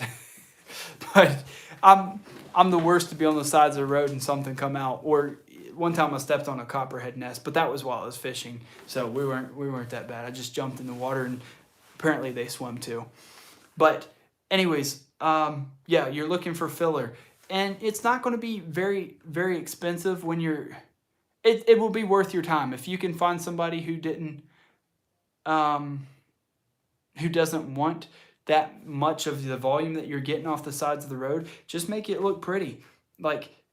But I'm the worst to be on the sides of the road and something come out. Or one time I stepped on a copperhead nest, but that was while I was fishing, so we weren't that bad. I just jumped in the water, and apparently they swim too. But anyways, you're looking for filler, and it's not going to be very, very expensive when you're. It will be worth your time if you can find somebody who doesn't want that much of the volume that you're getting off the sides of the road. Just make it look pretty,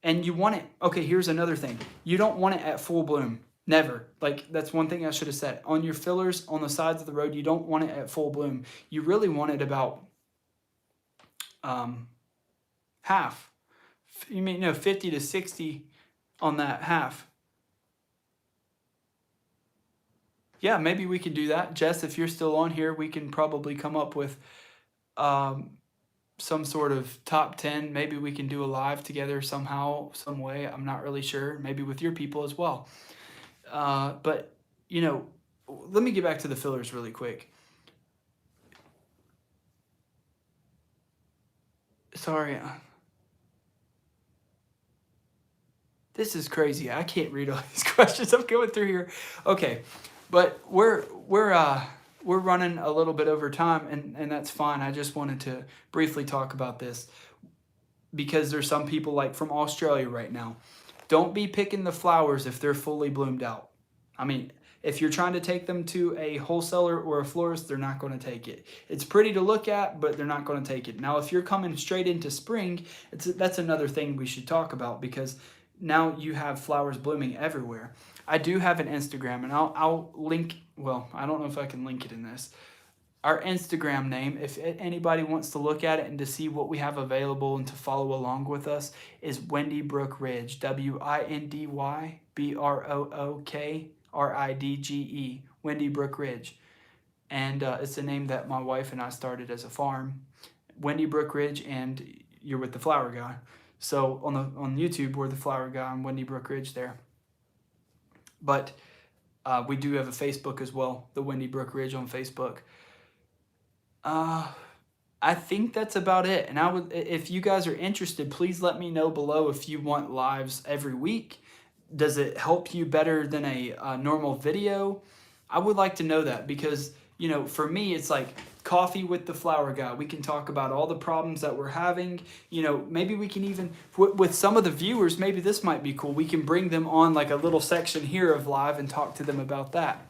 and you want it. Okay, here's another thing: you don't want it at full bloom. Never. Like, that's one thing I should have said. On your fillers on the sides of the road, you don't want it at full bloom. You really want it about half. You mean, no, 50 to 60 on that half. Yeah, maybe we could do that. Jess, if you're still on here, we can probably come up with some sort of top 10. Maybe we can do a live together somehow, some way. I'm not really sure. Maybe with your people as well. But, you know, let me get back to the fillers really quick. Sorry. This is crazy. I can't read all these questions I'm going through here. Okay, but we're running a little bit over time, and that's fine. I just wanted to briefly talk about this because there's some people like from Australia right now. Don't be picking the flowers if they're fully bloomed out. I mean, if you're trying to take them to a wholesaler or a florist, they're not going to take it. It's pretty to look at, but they're not going to take it. Now, if you're coming straight into spring, that's another thing we should talk about because now you have flowers blooming everywhere. I do have an Instagram, and I'll link, well, I don't know if I can link it in this. Our Instagram name, if anybody wants to look at it and to see what we have available and to follow along with us, is Wendy Brook Ridge, WindyBrookRidge, Wendy Brook Ridge. And it's a name that my wife and I started as a farm. Wendy Brook Ridge, and you're with the flower guy. So on YouTube, we're the flower guy on Wendy Brook Ridge there. But we do have a Facebook as well, the Wendy Brook Ridge on Facebook. I think that's about it. And I would, if you guys are interested, please let me know below if you want lives every week. Does it help you better than a normal video? I would like to know that because, you know, for me, it's like coffee with the flower guy. We can talk about all the problems that we're having. You know, maybe we can even, with some of the viewers, maybe this might be cool. We can bring them on like a little section here of live and talk to them about that.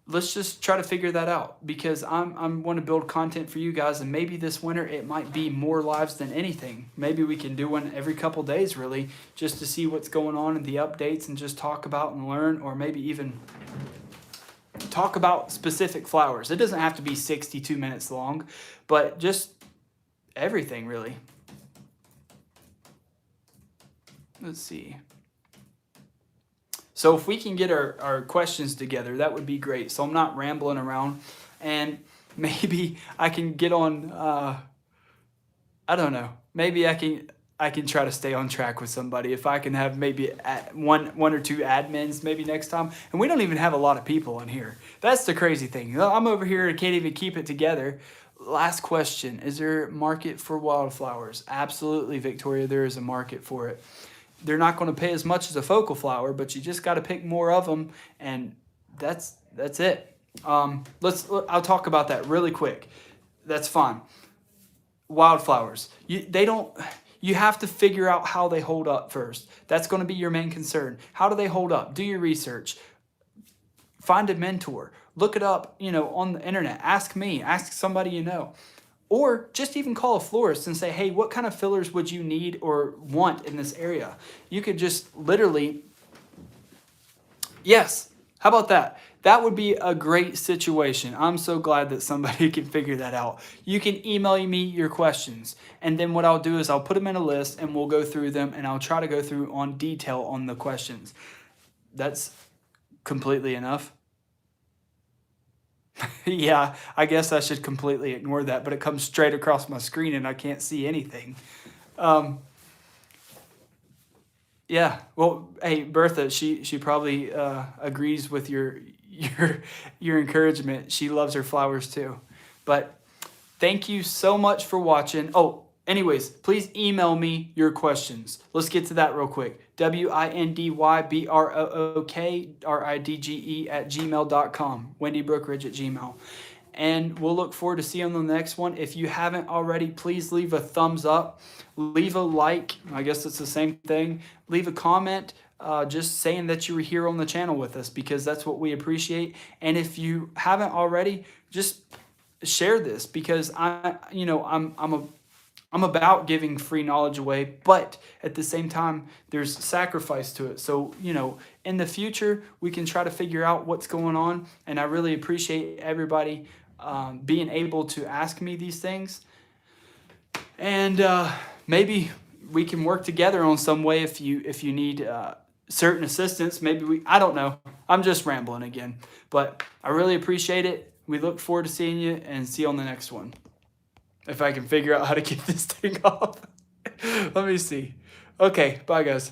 Let's just try to figure that out because I'm want to build content for you guys, and maybe this winter it might be more lives than anything. Maybe we can do one every couple days really just to see what's going on and the updates and just talk about and learn, or maybe even talk about specific flowers. It doesn't have to be 62 minutes long, but just everything really. Let's see. So if we can get our questions together, that would be great. So I'm not rambling around, and maybe I can get on, I don't know, maybe I can try to stay on track with somebody. If I can have maybe one or two admins maybe next time. And we don't even have a lot of people on here. That's the crazy thing. I'm over here and can't even keep it together. Last question, is there a market for wildflowers? Absolutely, Victoria, there is a market for it. They're not going to pay as much as a focal flower, but you just got to pick more of them, and that's it. I'll talk about that really quick. That's fine. Wildflowers, you have to figure out how they hold up first. That's going to be your main concern. How do they hold up? Do your research. Find a mentor. Look it up, you know, on the internet. Ask me. Ask somebody you know. Or just even call a florist and say, hey, what kind of fillers would you need or want in this area? You could just literally, yes, how about that? That would be a great situation. I'm so glad that somebody can figure that out. You can email me your questions. And then what I'll do is I'll put them in a list and we'll go through them, and I'll try to go through on detail on the questions. That's completely enough. Yeah, I guess I should completely ignore that, but it comes straight across my screen and I can't see anything. Yeah, well, hey, Bertha, she probably agrees with your encouragement. She loves her flowers too. But thank you so much for watching. Oh, anyways, please email me your questions. Let's get to that real quick. WindyBrookRidge@gmail.com. WindyBrookRidge@gmail. And we'll look forward to seeing you on the next one. If you haven't already, please leave a thumbs up. Leave a like. I guess it's the same thing. Leave a comment just saying that you were here on the channel with us, because that's what we appreciate. And if you haven't already, just share this, because I'm I'm about giving free knowledge away, but at the same time, there's sacrifice to it. So, in the future, we can try to figure out what's going on. And I really appreciate everybody being able to ask me these things. And maybe we can work together on some way if you need certain assistance. Maybe I don't know. I'm just rambling again. But I really appreciate it. We look forward to seeing you and see you on the next one. If I can figure out how to get this thing off. Let me see. Okay, bye guys.